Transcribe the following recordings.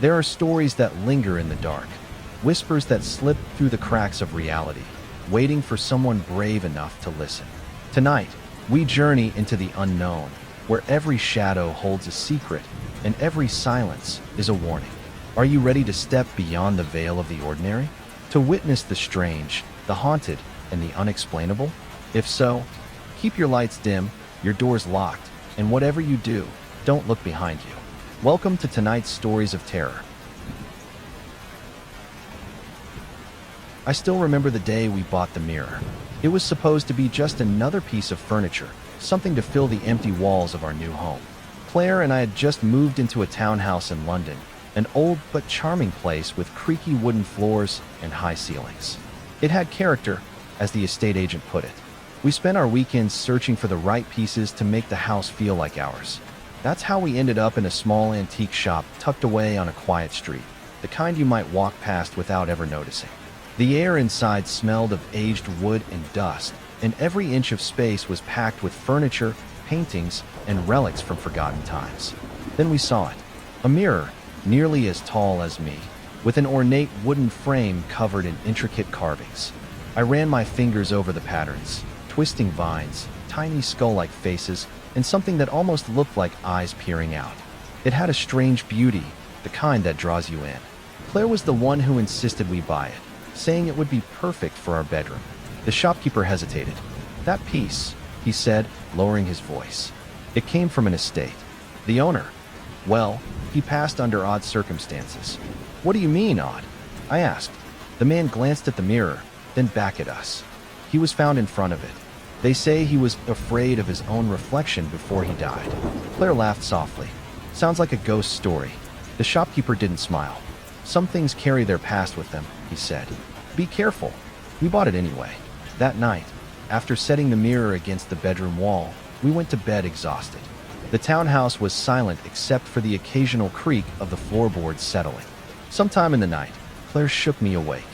There are stories that linger in the dark, whispers that slip through the cracks of reality, waiting for someone brave enough to listen. Tonight, we journey into the unknown, where every shadow holds a secret and every silence is a warning. Are you ready to step beyond the veil of the ordinary? To witness the strange, the haunted, and the unexplainable? If so, keep your lights dim, your doors locked, and whatever you do, don't look behind you. Welcome to tonight's Stories of Terror. I still remember the day we bought the mirror. It was supposed to be just another piece of furniture, something to fill the empty walls of our new home. Claire and I had just moved into a townhouse in London, an old but charming place with creaky wooden floors and high ceilings. It had character, as the estate agent put it. We spent our weekends searching for the right pieces to make the house feel like ours. That's how we ended up in a small antique shop tucked away on a quiet street, the kind you might walk past without ever noticing. The air inside smelled of aged wood and dust, and every inch of space was packed with furniture, paintings, and relics from forgotten times. Then we saw it, a mirror nearly as tall as me, with an ornate wooden frame covered in intricate carvings. I ran my fingers over the patterns, twisting vines, tiny skull-like faces, and something that almost looked like eyes peering out. It had a strange beauty, the kind that draws you in. Claire was the one who insisted we buy it, saying it would be perfect for our bedroom. The shopkeeper hesitated. "That piece," he said, lowering his voice. "It came from an estate. The owner, well, he passed under odd circumstances." "What do you mean, odd?" I asked. The man glanced at the mirror, then back at us. He was found in front of it. They say he was afraid of his own reflection before he died. Claire laughed softly. "Sounds like a ghost story." The shopkeeper didn't smile. "Some things carry their past with them," he said. "Be careful." We bought it anyway. That night, after setting the mirror against the bedroom wall, we went to bed exhausted. The townhouse was silent except for the occasional creak of the floorboards settling. Sometime in the night, Claire shook me awake.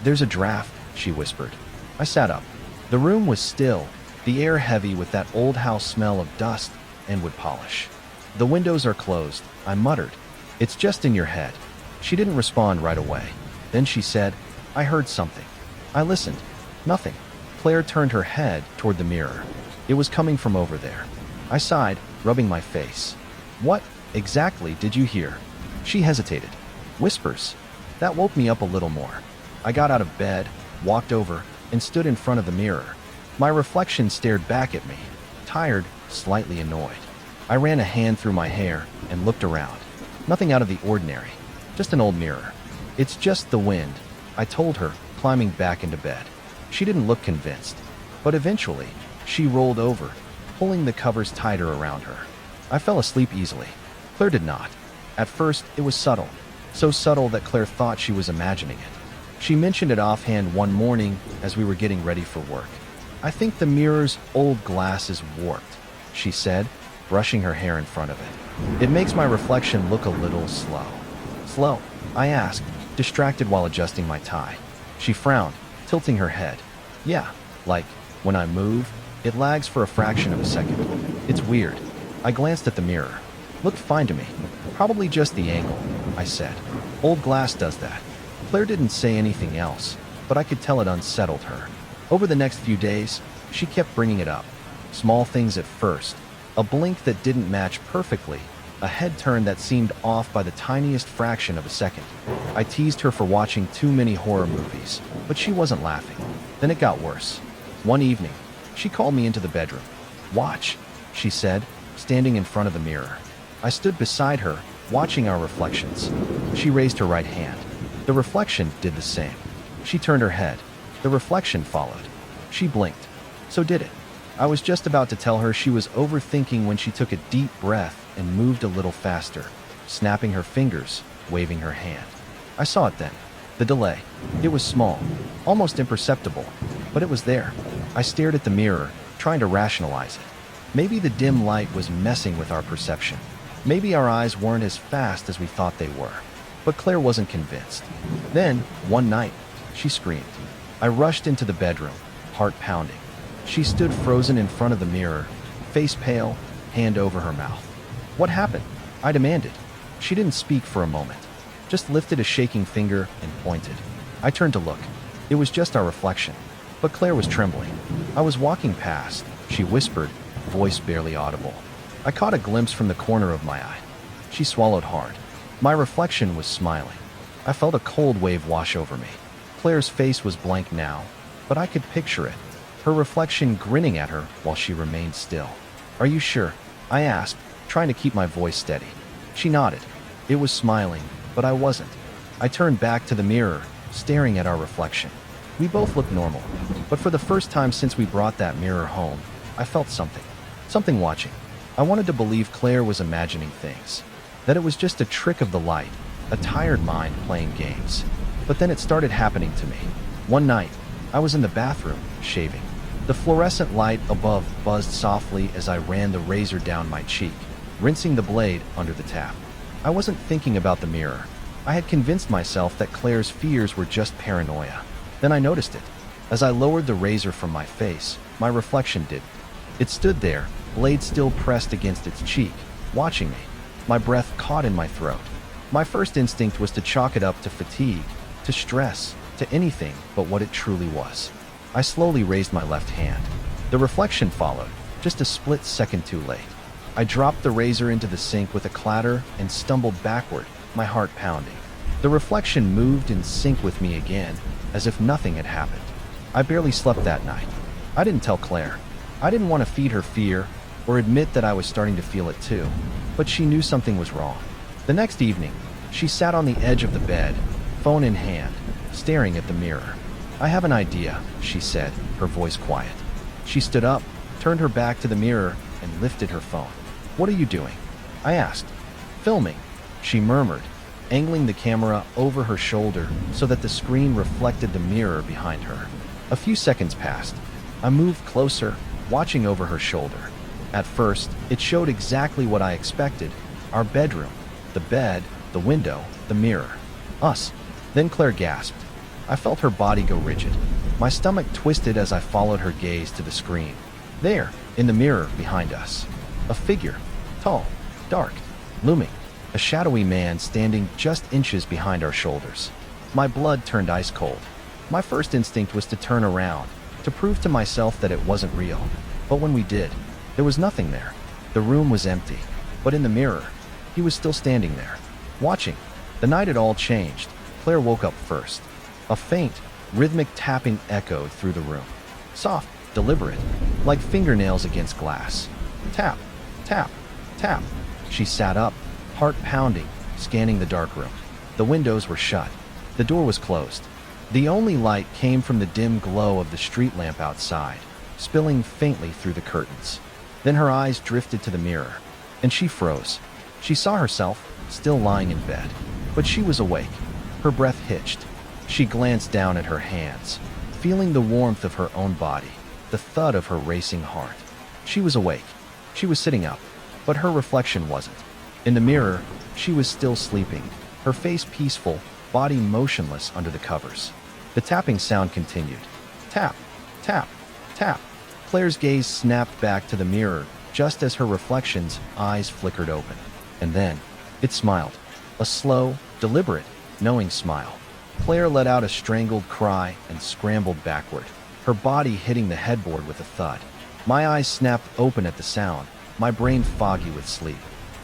"There's a draft," she whispered. I sat up. The room was still, the air heavy with that old house smell of dust and wood polish. "The windows are closed," I muttered. "It's just in your head." She didn't respond right away. Then she said, "I heard something." I listened. Nothing. Claire turned her head toward the mirror. It was coming from over there. I sighed, rubbing my face. "What exactly did you hear?" She hesitated. "Whispers." That woke me up a little more. I got out of bed, walked over, and stood in front of the mirror. My reflection stared back at me, tired, slightly annoyed. I ran a hand through my hair and looked around. Nothing out of the ordinary, just an old mirror. "It's just the wind," I told her, climbing back into bed. She didn't look convinced, but eventually, she rolled over, pulling the covers tighter around her. I fell asleep easily. Claire did not. At first, it was subtle, so subtle that Claire thought she was imagining it. She mentioned it offhand one morning as we were getting ready for work. "I think the mirror's old glass is warped," she said, brushing her hair in front of it. "It makes my reflection look a little slow." "Slow?" I asked, distracted while adjusting my tie. She frowned, tilting her head. "Yeah, like, when I move, it lags for a fraction of a second. It's weird." I glanced at the mirror. "Looked fine to me. Probably just the angle," I said. "Old glass does that." Claire didn't say anything else, but I could tell it unsettled her. Over the next few days, she kept bringing it up. Small things at first. A blink that didn't match perfectly, a head turn that seemed off by the tiniest fraction of a second. I teased her for watching too many horror movies, but she wasn't laughing. Then it got worse. One evening, she called me into the bedroom. "Watch," she said, standing in front of the mirror. I stood beside her, watching our reflections. She raised her right hand. The reflection did the same. She turned her head. The reflection followed. She blinked. So did it. I was just about to tell her she was overthinking when she took a deep breath and moved a little faster, snapping her fingers, waving her hand. I saw it then. The delay. It was small, almost imperceptible, but it was there. I stared at the mirror, trying to rationalize it. Maybe the dim light was messing with our perception. Maybe our eyes weren't as fast as we thought they were. But Claire wasn't convinced. Then, one night, she screamed. I rushed into the bedroom, heart pounding. She stood frozen in front of the mirror, face pale, hand over her mouth. "What happened?" I demanded. She didn't speak for a moment. just lifted a shaking finger and pointed. I turned to look. It was just our reflection. But Claire was trembling. I was walking past. She whispered, voice barely audible. I caught a glimpse from the corner of my eye. She swallowed hard. My reflection was smiling. I felt a cold wave wash over me. Claire's face was blank now, but I could picture it. Her reflection grinning at her while she remained still. "Are you sure?" I asked, trying to keep my voice steady. She nodded. It was smiling, but I wasn't. I turned back to the mirror, staring at our reflection. We both looked normal, but for the first time since we brought that mirror home, I felt something. Something watching. I wanted to believe Claire was imagining things, that it was just a trick of the light, a tired mind playing games. But then it started happening to me. One night, I was in the bathroom, shaving. The fluorescent light above buzzed softly as I ran the razor down my cheek, rinsing the blade under the tap. I wasn't thinking about the mirror. I had convinced myself that Claire's fears were just paranoia. Then I noticed it. As I lowered the razor from my face, my reflection did. It stood there, blade still pressed against its cheek, watching me. My breath caught in my throat. My first instinct was to chalk it up to fatigue, to stress, to anything but what it truly was. I slowly raised my left hand. The reflection followed, just a split second too late. I dropped the razor into the sink with a clatter and stumbled backward, my heart pounding. The reflection moved in sync with me again, as if nothing had happened. I barely slept that night. I didn't tell Claire. I didn't want to feed her fear or admit that I was starting to feel it too, but she knew something was wrong. The next evening, she sat on the edge of the bed, phone in hand, staring at the mirror. "I have an idea," she said, her voice quiet. She stood up, turned her back to the mirror, and lifted her phone. "What are you doing?" I asked. "Filming," she murmured, angling the camera over her shoulder so that the screen reflected the mirror behind her. A few seconds passed. I moved closer, watching over her shoulder. At first, it showed exactly what I expected: our bedroom, the bed, the window, the mirror. Us. Then Claire gasped. I felt her body go rigid. My stomach twisted as I followed her gaze to the screen. There, in the mirror behind us, a figure, tall, dark, looming, a shadowy man standing just inches behind our shoulders. My blood turned ice cold. My first instinct was to turn around, to prove to myself that it wasn't real. But when we did, there was nothing there. The room was empty, but in the mirror, he was still standing there, watching. The night had all changed. Claire woke up first. A faint, rhythmic tapping echoed through the room. Soft, deliberate, like fingernails against glass. Tap, tap, tap. She sat up, heart pounding, scanning the dark room. The windows were shut. The door was closed. The only light came from the dim glow of the street lamp outside, spilling faintly through the curtains. Then her eyes drifted to the mirror, and she froze. She saw herself, still lying in bed. But she was awake. Her breath hitched. She glanced down at her hands, feeling the warmth of her own body, the thud of her racing heart. She was awake. She was sitting up, but her reflection wasn't. In the mirror, she was still sleeping, her face peaceful, body motionless under the covers. The tapping sound continued. Tap, tap, tap. Claire's gaze snapped back to the mirror just as her reflection's eyes flickered open. And then, it smiled. A slow, deliberate, knowing smile. Claire let out a strangled cry and scrambled backward, her body hitting the headboard with a thud. My eyes snapped open at the sound, my brain foggy with sleep.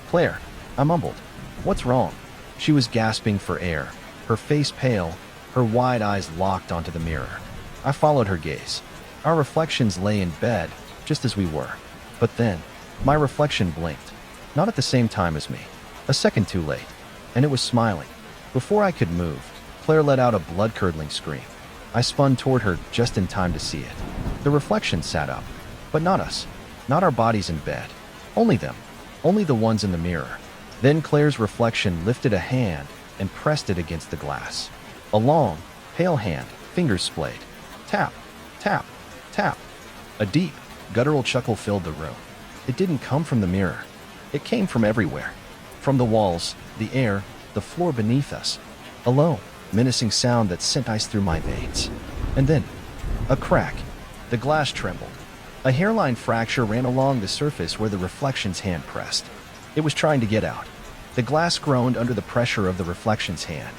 "Claire," I mumbled. "What's wrong?" She was gasping for air, her face pale, her wide eyes locked onto the mirror. I followed her gaze. Our reflections lay in bed, just as we were. But then, my reflection blinked. Not at the same time as me. A second too late. And it was smiling. Before I could move, Claire let out a blood-curdling scream. I spun toward her just in time to see it. The reflection sat up. But not us. Not our bodies in bed. Only them. Only the ones in the mirror. Then Claire's reflection lifted a hand and pressed it against the glass. A long, pale hand, fingers splayed. Tap, tap, tap. A deep, guttural chuckle filled the room. It didn't come from the mirror. It came from everywhere. From the walls, the air, the floor beneath us. A low, menacing sound that sent ice through my veins. And then, a crack. The glass trembled. A hairline fracture ran along the surface where the reflection's hand pressed. It was trying to get out. The glass groaned under the pressure of the reflection's hand.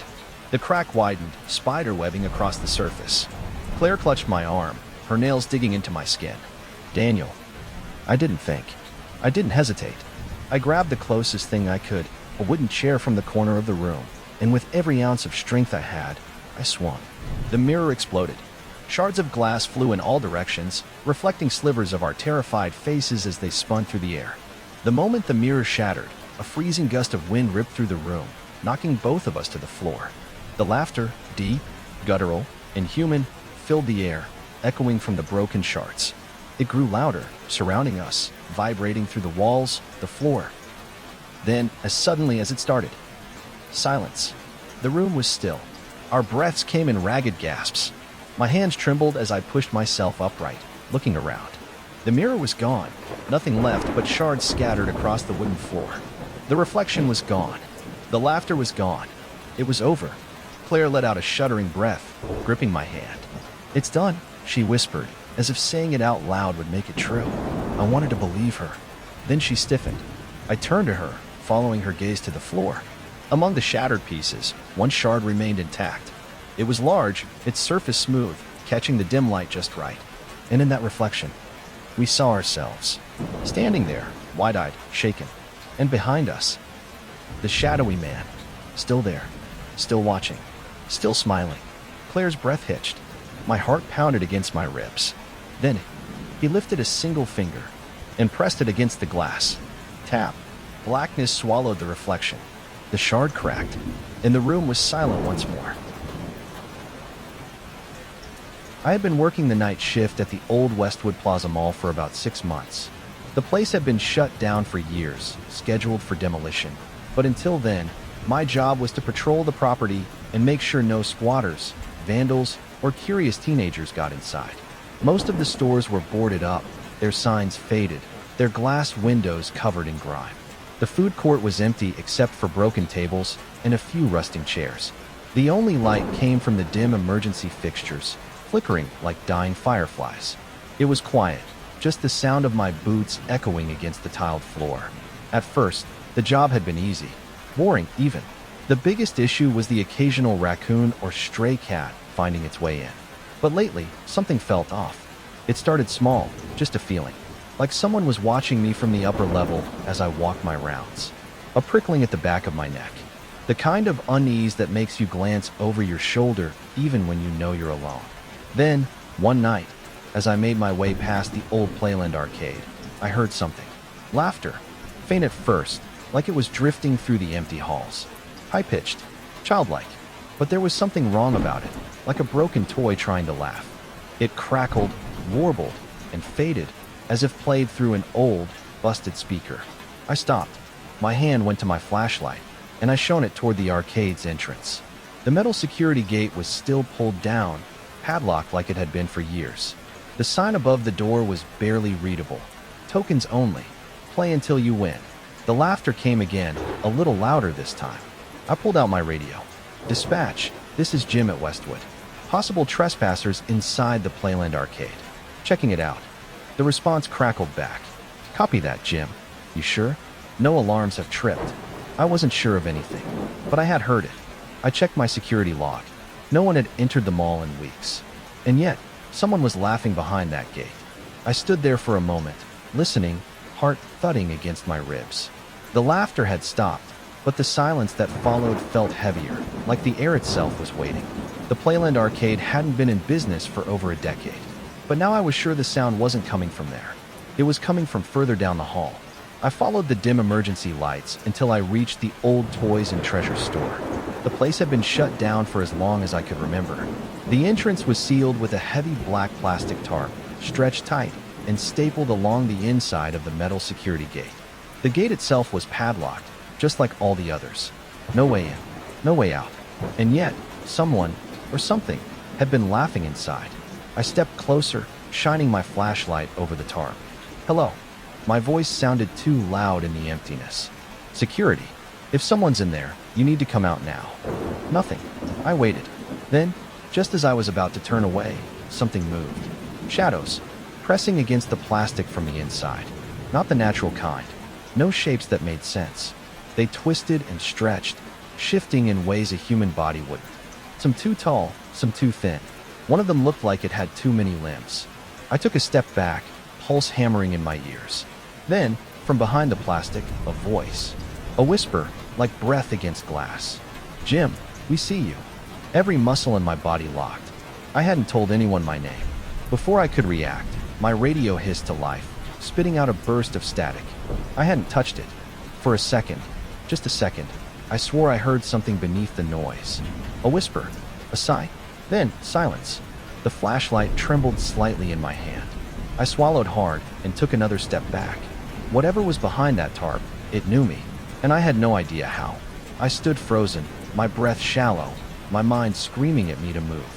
The crack widened, spider-webbing across the surface. Claire clutched my arm, her nails digging into my skin. Daniel. I didn't think. I didn't hesitate. I grabbed the closest thing I could, a wooden chair from the corner of the room, and with every ounce of strength I had, I swung. The mirror exploded. Shards of glass flew in all directions, reflecting slivers of our terrified faces as they spun through the air. The moment the mirror shattered, a freezing gust of wind ripped through the room, knocking both of us to the floor. The laughter, deep, guttural, and human, filled the air, echoing from the broken shards. It grew louder, surrounding us, vibrating through the walls, the floor. Then, as suddenly as it started, silence. The room was still. Our breaths came in ragged gasps. My hands trembled as I pushed myself upright, looking around. The mirror was gone, nothing left but shards scattered across the wooden floor. The reflection was gone. The laughter was gone. It was over. Claire let out a shuddering breath, gripping my hand. "It's done," she whispered, as if saying it out loud would make it true. I wanted to believe her. Then she stiffened. I turned to her, following her gaze to the floor. Among the shattered pieces, one shard remained intact. It was large, its surface smooth, catching the dim light just right. And in that reflection, we saw ourselves, standing there, wide-eyed, shaken. And behind us, the shadowy man, still there, still watching, still smiling. Claire's breath hitched. My heart pounded against my ribs. Then, he lifted a single finger and pressed it against the glass. Tap. Blackness swallowed the reflection. The shard cracked, and the room was silent once more. I had been working the night shift at the old Westwood Plaza Mall for about 6 months. The place had been shut down for years, scheduled for demolition. But until then, my job was to patrol the property and make sure no squatters, vandals, or curious teenagers got inside. Most of the stores were boarded up, their signs faded, their glass windows covered in grime. The food court was empty except for broken tables and a few rusting chairs. The only light came from the dim emergency fixtures, flickering like dying fireflies. It was quiet, just the sound of my boots echoing against the tiled floor. At first, the job had been easy, boring even. The biggest issue was the occasional raccoon or stray cat finding its way in. But lately, something felt off. It started small, just a feeling, like someone was watching me from the upper level as I walked my rounds. A prickling at the back of my neck. The kind of unease that makes you glance over your shoulder even when you know you're alone. Then, one night, as I made my way past the old Playland arcade, I heard something. Laughter. Faint at first, like it was drifting through the empty halls. High-pitched, childlike. But there was something wrong about it, like a broken toy trying to laugh. It crackled, warbled, and faded, as if played through an old, busted speaker. I stopped. My hand went to my flashlight, and I shone it toward the arcade's entrance. The metal security gate was still pulled down, padlocked like it had been for years. The sign above the door was barely readable. Tokens only. Play until you win. The laughter came again, a little louder this time. I pulled out my radio. Dispatch, this is Jim at Westwood. Possible trespassers inside the Playland arcade. Checking it out. The response crackled back. Copy that, Jim. You sure? No alarms have tripped. I wasn't sure of anything, but I had heard it. I checked my security log. No one had entered the mall in weeks. And yet, someone was laughing behind that gate. I stood there for a moment, listening, heart thudding against my ribs. The laughter had stopped, but the silence that followed felt heavier, like the air itself was waiting. The Playland arcade hadn't been in business for over a decade, but now I was sure the sound wasn't coming from there. It was coming from further down the hall. I followed the dim emergency lights until I reached the old toys and treasure store. The place had been shut down for as long as I could remember. The entrance was sealed with a heavy black plastic tarp, stretched tight, and stapled along the inside of the metal security gate. The gate itself was padlocked, just like all the others. No way in, no way out. And yet, someone, or something, had been laughing inside. I stepped closer, shining my flashlight over the tarp. Hello. My voice sounded too loud in the emptiness. Security. If someone's in there, you need to come out now. Nothing. I waited. Then, just as I was about to turn away, something moved. Shadows, pressing against the plastic from the inside. Not the natural kind. No shapes that made sense. They twisted and stretched, shifting in ways a human body wouldn't. Some too tall, some too thin. One of them looked like it had too many limbs. I took a step back, pulse hammering in my ears. Then, from behind the plastic, a voice. A whisper, like breath against glass. "Jim, we see you." Every muscle in my body locked. I hadn't told anyone my name. Before I could react, my radio hissed to life, spitting out a burst of static. I hadn't touched it. For a second, just a second, I swore I heard something beneath the noise. A whisper, a sigh, then silence. The flashlight trembled slightly in my hand. I swallowed hard and took another step back. Whatever was behind that tarp, it knew me, and I had no idea how. I stood frozen, my breath shallow, my mind screaming at me to move.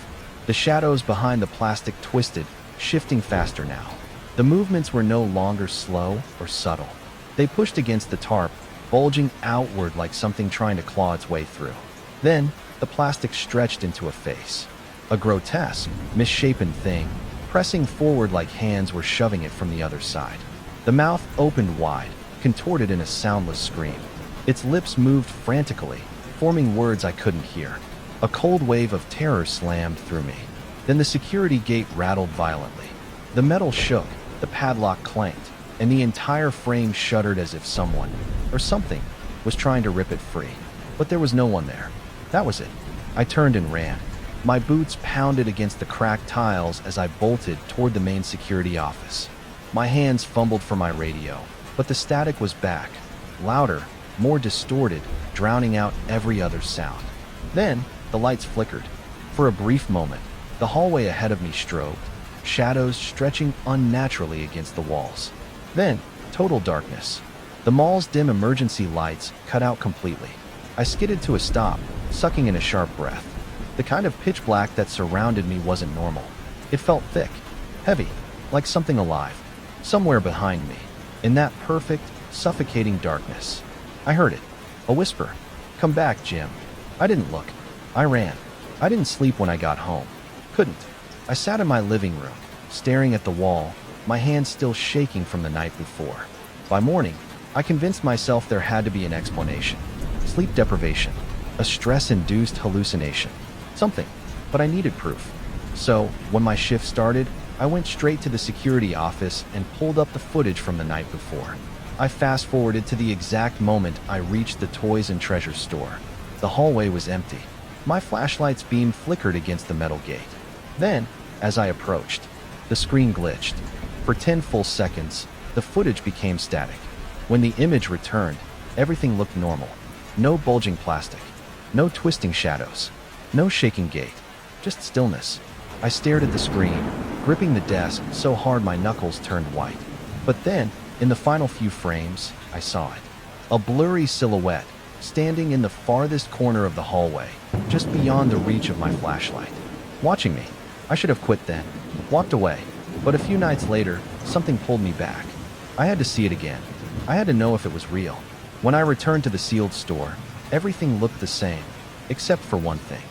The shadows behind the plastic twisted, shifting faster now. The movements were no longer slow or subtle. They pushed against the tarp, bulging outward like something trying to claw its way through. Then, the plastic stretched into a face. A grotesque, misshapen thing, pressing forward like hands were shoving it from the other side. The mouth opened wide, contorted in a soundless scream. Its lips moved frantically, forming words I couldn't hear. A cold wave of terror slammed through me. Then the security gate rattled violently. The metal shook, the padlock clanked, and the entire frame shuddered as if someone, or something, was trying to rip it free. But there was no one there. That was it. I turned and ran. My boots pounded against the cracked tiles as I bolted toward the main security office. My hands fumbled for my radio, but the static was back, louder, more distorted, drowning out every other sound. Then, the lights flickered. For a brief moment, the hallway ahead of me strobed, shadows stretching unnaturally against the walls. Then, total darkness. The mall's dim emergency lights cut out completely. I skidded to a stop, sucking in a sharp breath. The kind of pitch black that surrounded me wasn't normal. It felt thick, heavy, like something alive, somewhere behind me, in that perfect, suffocating darkness. I heard it, a whisper. "Come back, Jim." I didn't look. I ran. I didn't sleep when I got home. Couldn't. I sat in my living room, staring at the wall, my hands still shaking from the night before. By morning, I convinced myself there had to be an explanation. Sleep deprivation, a stress-induced hallucination. Something, but I needed proof. So, when my shift started, I went straight to the security office and pulled up the footage from the night before. I fast-forwarded to the exact moment I reached the toys and treasure store. The hallway was empty. My flashlight's beam flickered against the metal gate. Then, as I approached, the screen glitched. For 10 full seconds, the footage became static. When the image returned, everything looked normal. No bulging plastic, no twisting shadows, no shaking gate, just stillness. I stared at the screen, gripping the desk so hard my knuckles turned white. But then, in the final few frames, I saw it. A blurry silhouette, standing in the farthest corner of the hallway, just beyond the reach of my flashlight. Watching me. I should have quit then, walked away. But a few nights later, something pulled me back. I had to see it again. I had to know if it was real. When I returned to the sealed store, everything looked the same, except for one thing.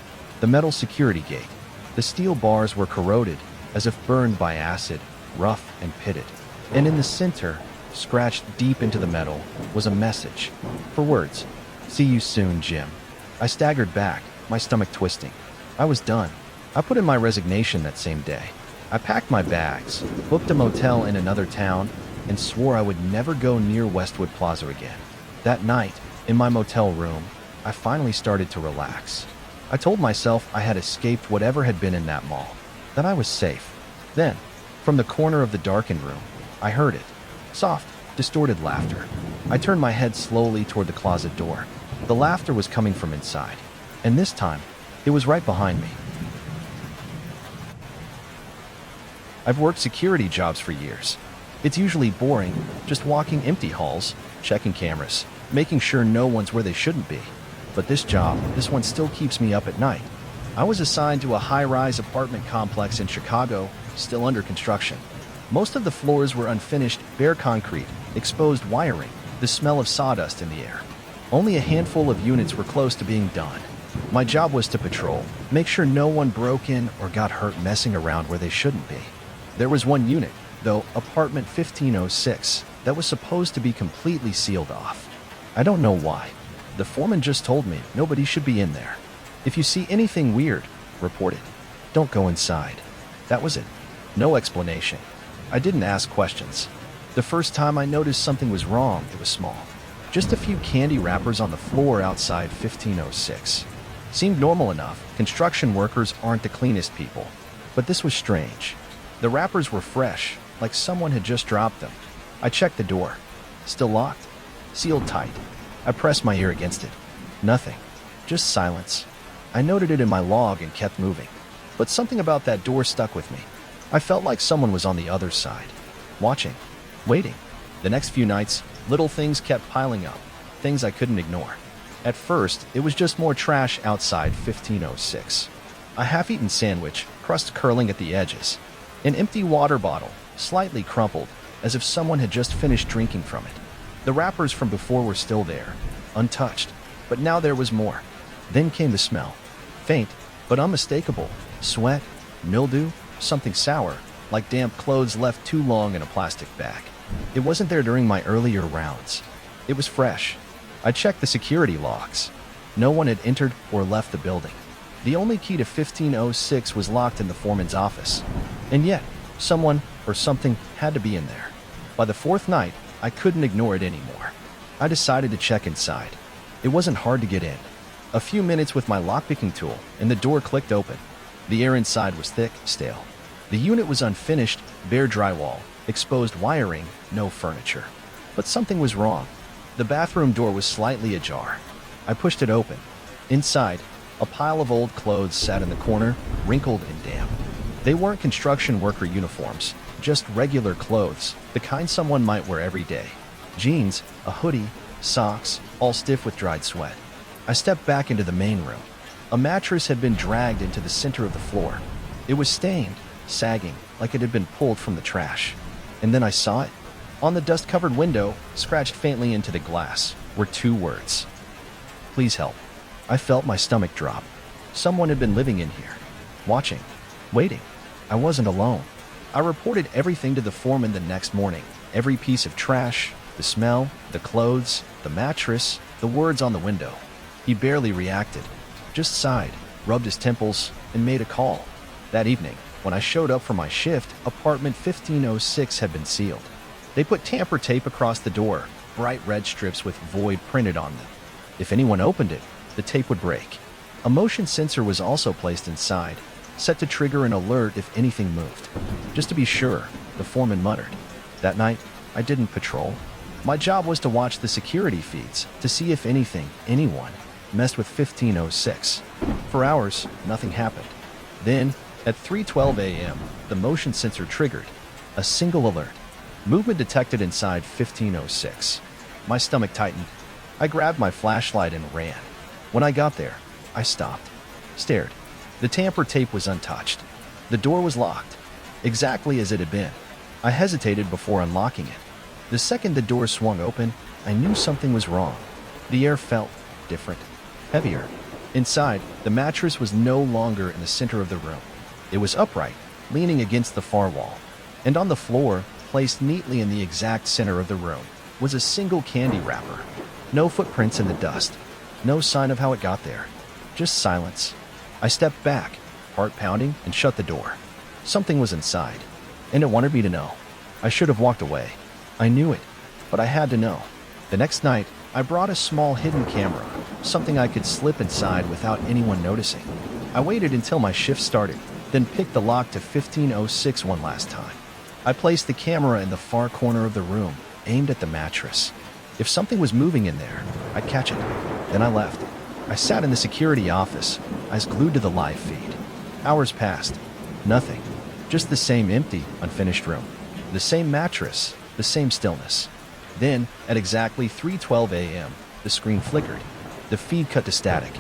The metal security gate. The steel bars were corroded, as if burned by acid, rough and pitted. And in the center, scratched deep into the metal, was a message. 4 words. "See you soon, Jim." I staggered back, my stomach twisting. I was done. I put in my resignation that same day. I packed my bags, booked a motel in another town, and swore I would never go near Westwood Plaza again. That night, in my motel room, I finally started to relax. I told myself I had escaped whatever had been in that mall, that I was safe. Then, from the corner of the darkened room, I heard it. Soft, distorted laughter. I turned my head slowly toward the closet door. The laughter was coming from inside, and this time, it was right behind me. I've worked security jobs for years. It's usually boring, just walking empty halls, checking cameras, making sure no one's where they shouldn't be. But this one still keeps me up at night. I was assigned to a high-rise apartment complex in Chicago, still under construction. Most of the floors were unfinished, bare concrete, exposed wiring, the smell of sawdust in the air. Only a handful of units were close to being done. My job was to patrol, make sure no one broke in or got hurt messing around where they shouldn't be. There was one unit, though, apartment 1506, that was supposed to be completely sealed off. I don't know why. The foreman just told me nobody should be in there. If you see anything weird, report it. Don't go inside. That was it. No explanation. I didn't ask questions. The first time I noticed something was wrong, it was small. Just a few candy wrappers on the floor outside 1506. Seemed normal enough. Construction workers aren't the cleanest people. But this was strange. The wrappers were fresh, like someone had just dropped them. I checked the door. Still locked. Sealed tight. I pressed my ear against it. Nothing. Just silence. I noted it in my log and kept moving. But something about that door stuck with me. I felt like someone was on the other side. Watching. Waiting. The next few nights, little things kept piling up. Things I couldn't ignore. At first, it was just more trash outside 1506. A half-eaten sandwich, crust curling at the edges. An empty water bottle, slightly crumpled, as if someone had just finished drinking from it. The wrappers from before were still there, untouched, but now there was more. Then came the smell. Faint, but unmistakable. Sweat, mildew, something sour, like damp clothes left too long in a plastic bag. It wasn't there during my earlier rounds. It was fresh. I checked the security logs. No one had entered or left the building. The only key to 1506 was locked in the foreman's office. And yet, someone or something had to be in there. By the fourth night, I couldn't ignore it anymore. I decided to check inside. It wasn't hard to get in. A few minutes with my lockpicking tool, and the door clicked open. The air inside was thick, stale. The unit was unfinished, bare drywall, exposed wiring, no furniture. But something was wrong. The bathroom door was slightly ajar. I pushed it open. Inside, a pile of old clothes sat in the corner, wrinkled and damp. They weren't construction worker uniforms, just regular clothes, the kind someone might wear every day. Jeans, a hoodie, socks, all stiff with dried sweat. I stepped back into the main room. A mattress had been dragged into the center of the floor. It was stained, sagging, like it had been pulled from the trash. And then I saw it. On the dust-covered window, scratched faintly into the glass, were two words. Please help. I felt my stomach drop. Someone had been living in here. Watching. Waiting. I wasn't alone. I reported everything to the foreman the next morning. Every piece of trash, the smell, the clothes, the mattress, the words on the window. He barely reacted. Just sighed, rubbed his temples, and made a call. That evening, when I showed up for my shift, apartment 1506 had been sealed. They put tamper tape across the door, bright red strips with void printed on them. If anyone opened it, the tape would break. A motion sensor was also placed inside, set to trigger an alert if anything moved. Just to be sure, the foreman muttered. That night, I didn't patrol. My job was to watch the security feeds to see if anyone, messed with 1506. For hours, nothing happened. Then, at 3:12 a.m., the motion sensor triggered. A single alert. Movement detected inside 1506. My stomach tightened. I grabbed my flashlight and ran. When I got there, I stopped. Stared. The tamper tape was untouched. The door was locked, exactly as it had been. I hesitated before unlocking it. The second the door swung open, I knew something was wrong. The air felt different, heavier. Inside, the mattress was no longer in the center of the room. It was upright, leaning against the far wall. And on the floor, placed neatly in the exact center of the room, was a single candy wrapper. No footprints in the dust. No sign of how it got there. Just silence. I stepped back, heart pounding, and shut the door. Something was inside, and it wanted me to know. I should have walked away. I knew it, but I had to know. The next night, I brought a small hidden camera, something I could slip inside without anyone noticing. I waited until my shift started, then picked the lock to 1506 one last time. I placed the camera in the far corner of the room, aimed at the mattress. If something was moving in there, I'd catch it. Then I left. I sat in the security office, eyes glued to the live feed. Hours passed. Nothing. Just the same empty, unfinished room. The same mattress, the same stillness. Then, at exactly 3:12 a.m., the screen flickered. The feed cut to static.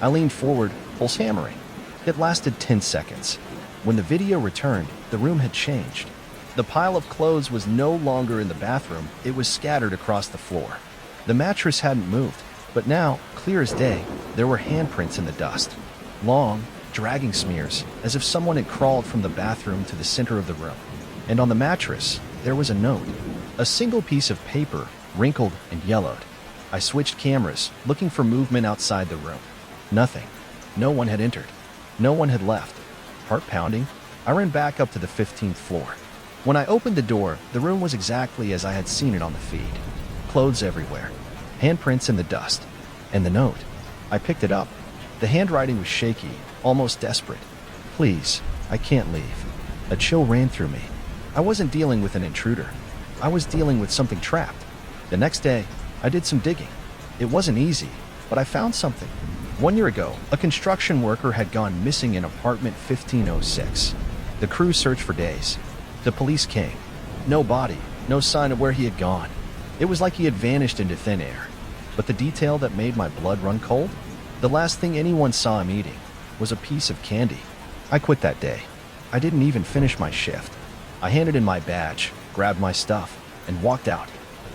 I leaned forward, pulse hammering. It lasted 10 seconds. When the video returned, the room had changed. The pile of clothes was no longer in the bathroom, it was scattered across the floor. The mattress hadn't moved, but now, clear as day, there were handprints in the dust. Long, dragging smears, as if someone had crawled from the bathroom to the center of the room. And on the mattress, there was a note. A single piece of paper, wrinkled and yellowed. I switched cameras, looking for movement outside the room. Nothing. No one had entered. No one had left. Heart pounding, I ran back up to the 15th floor. When I opened the door, the room was exactly as I had seen it on the feed. Clothes everywhere. Handprints in the dust. And the note. I picked it up. The handwriting was shaky, almost desperate. Please, I can't leave. A chill ran through me. I wasn't dealing with an intruder. I was dealing with something trapped. The next day, I did some digging. It wasn't easy, but I found something. 1 year ago, a construction worker had gone missing in apartment 1506. The crew searched for days. The police came. No body, no sign of where he had gone. It was like he had vanished into thin air. But the detail that made my blood run cold? The last thing anyone saw him eating was a piece of candy. I quit that day. I didn't even finish my shift. I handed in my badge, grabbed my stuff, and walked out.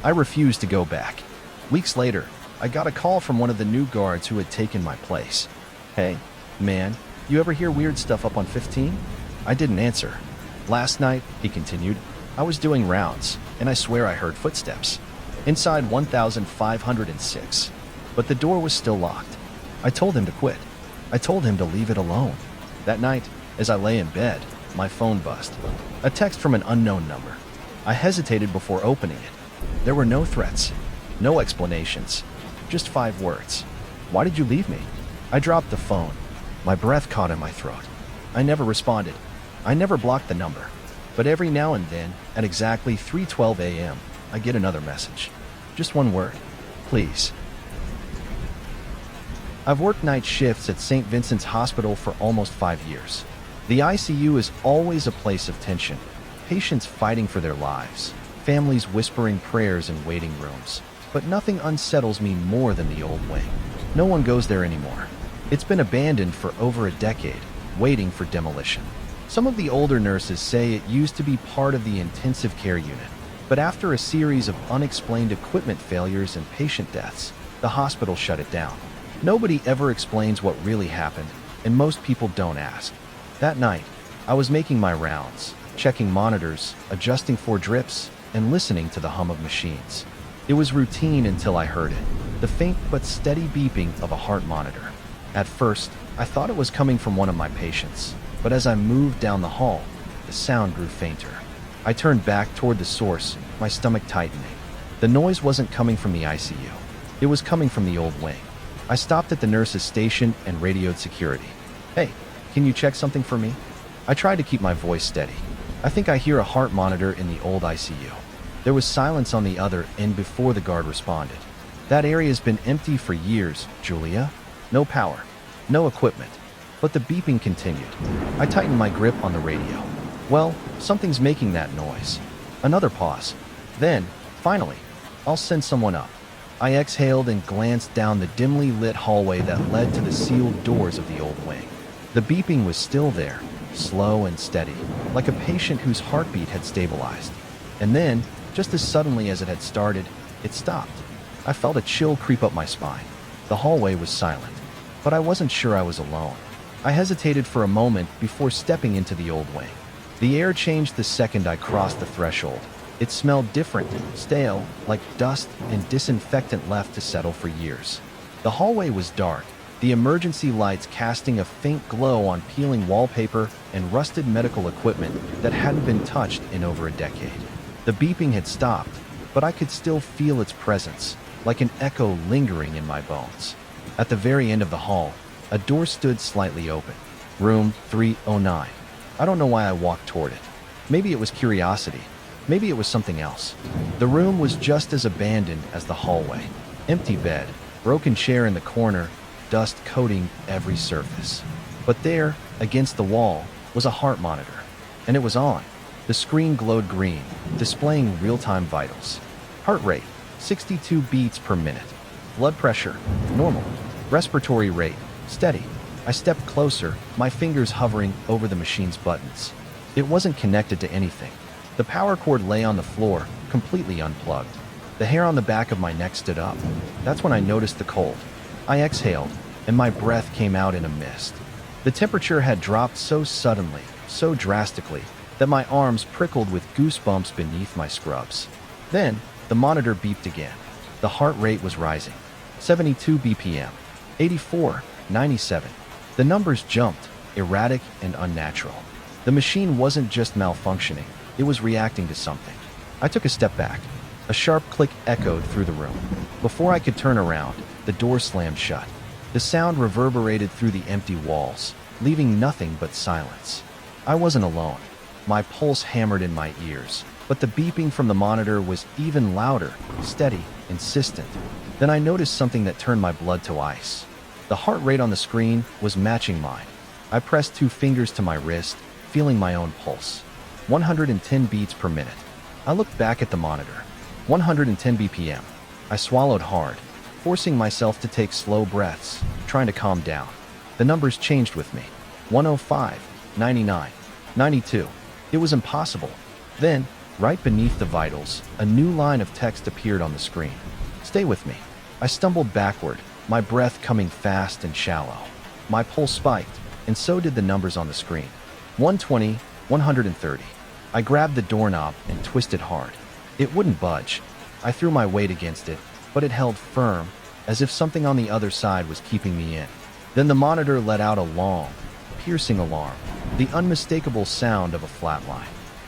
I refused to go back. Weeks later, I got a call from one of the new guards who had taken my place. Hey, man, you ever hear weird stuff up on 15? I didn't answer. Last night, he continued, I was doing rounds, and I swear I heard footsteps. Inside 1506. But the door was still locked. I told him to quit. I told him to leave it alone. That night, as I lay in bed, my phone buzzed. A text from an unknown number. I hesitated before opening it. There were no threats, no explanations, just 5 words. Why did you leave me? I dropped the phone. My breath caught in my throat. I never responded. I never blocked the number. But every now and then, at exactly 3:12 a.m., I get another message. Just one word. Please. I've worked night shifts at St. Vincent's Hospital for almost 5 years. The ICU is always a place of tension. Patients fighting for their lives. Families whispering prayers in waiting rooms. But nothing unsettles me more than the old wing. No one goes there anymore. It's been abandoned for over a decade, waiting for demolition. Some of the older nurses say it used to be part of the intensive care unit. But after a series of unexplained equipment failures and patient deaths, the hospital shut it down. Nobody ever explains what really happened, and most people don't ask. That night, I was making my rounds, checking monitors, adjusting for drips, and listening to the hum of machines. It was routine until I heard it, the faint but steady beeping of a heart monitor. At first, I thought it was coming from one of my patients, but as I moved down the hall, the sound grew fainter. I turned back toward the source, my stomach tightening. The noise wasn't coming from the ICU. It was coming from the old wing. I stopped at the nurse's station and radioed security. Hey, can you check something for me? I tried to keep my voice steady. I think I hear a heart monitor in the old ICU. There was silence on the other end before the guard responded. That area's been empty for years, Julia. No power, no equipment. But the beeping continued. I tightened my grip on the radio. Well, something's making that noise. Another pause. Then, finally, I'll send someone up. I exhaled and glanced down the dimly lit hallway that led to the sealed doors of the old wing. The beeping was still there, slow and steady, like a patient whose heartbeat had stabilized. And then, just as suddenly as it had started, it stopped. I felt a chill creep up my spine. The hallway was silent, but I wasn't sure I was alone. I hesitated for a moment before stepping into the old wing. The air changed the second I crossed the threshold. It smelled different, stale, like dust and disinfectant left to settle for years. The hallway was dark, the emergency lights casting a faint glow on peeling wallpaper and rusted medical equipment that hadn't been touched in over a decade. The beeping had stopped, but I could still feel its presence, like an echo lingering in my bones. At the very end of the hall, a door stood slightly open. Room 309. I don't know why I walked toward it. Maybe it was curiosity. Maybe it was something else. The room was just as abandoned as the hallway. Empty bed, broken chair in the corner, dust coating every surface. But there, against the wall, was a heart monitor. And it was on. The screen glowed green, displaying real-time vitals. Heart rate, 62 beats per minute. Blood pressure, normal. Respiratory rate, steady. I stepped closer, my fingers hovering over the machine's buttons. It wasn't connected to anything. The power cord lay on the floor, completely unplugged. The hair on the back of my neck stood up. That's when I noticed the cold. I exhaled, and my breath came out in a mist. The temperature had dropped so suddenly, so drastically, that my arms prickled with goosebumps beneath my scrubs. Then, the monitor beeped again. The heart rate was rising. 72 BPM, 84, 97. The numbers jumped, erratic and unnatural. The machine wasn't just malfunctioning, it was reacting to something. I took a step back. A sharp click echoed through the room. Before I could turn around, the door slammed shut. The sound reverberated through the empty walls, leaving nothing but silence. I wasn't alone. My pulse hammered in my ears, but the beeping from the monitor was even louder, steady, insistent. Then I noticed something that turned my blood to ice. The heart rate on the screen was matching mine. I pressed 2 fingers to my wrist, feeling my own pulse. 110 beats per minute. I looked back at the monitor. 110 BPM. I swallowed hard, forcing myself to take slow breaths, trying to calm down. The numbers changed with me. 105, 99, 92. It was impossible. Then, right beneath the vitals, a new line of text appeared on the screen. Stay with me. I stumbled backward, my breath coming fast and shallow. My pulse spiked, and so did the numbers on the screen. 120, 130. I grabbed the doorknob and twisted hard. It wouldn't budge. I threw my weight against it, but it held firm, as if something on the other side was keeping me in. Then the monitor let out a long, piercing alarm, the unmistakable sound of a flatline.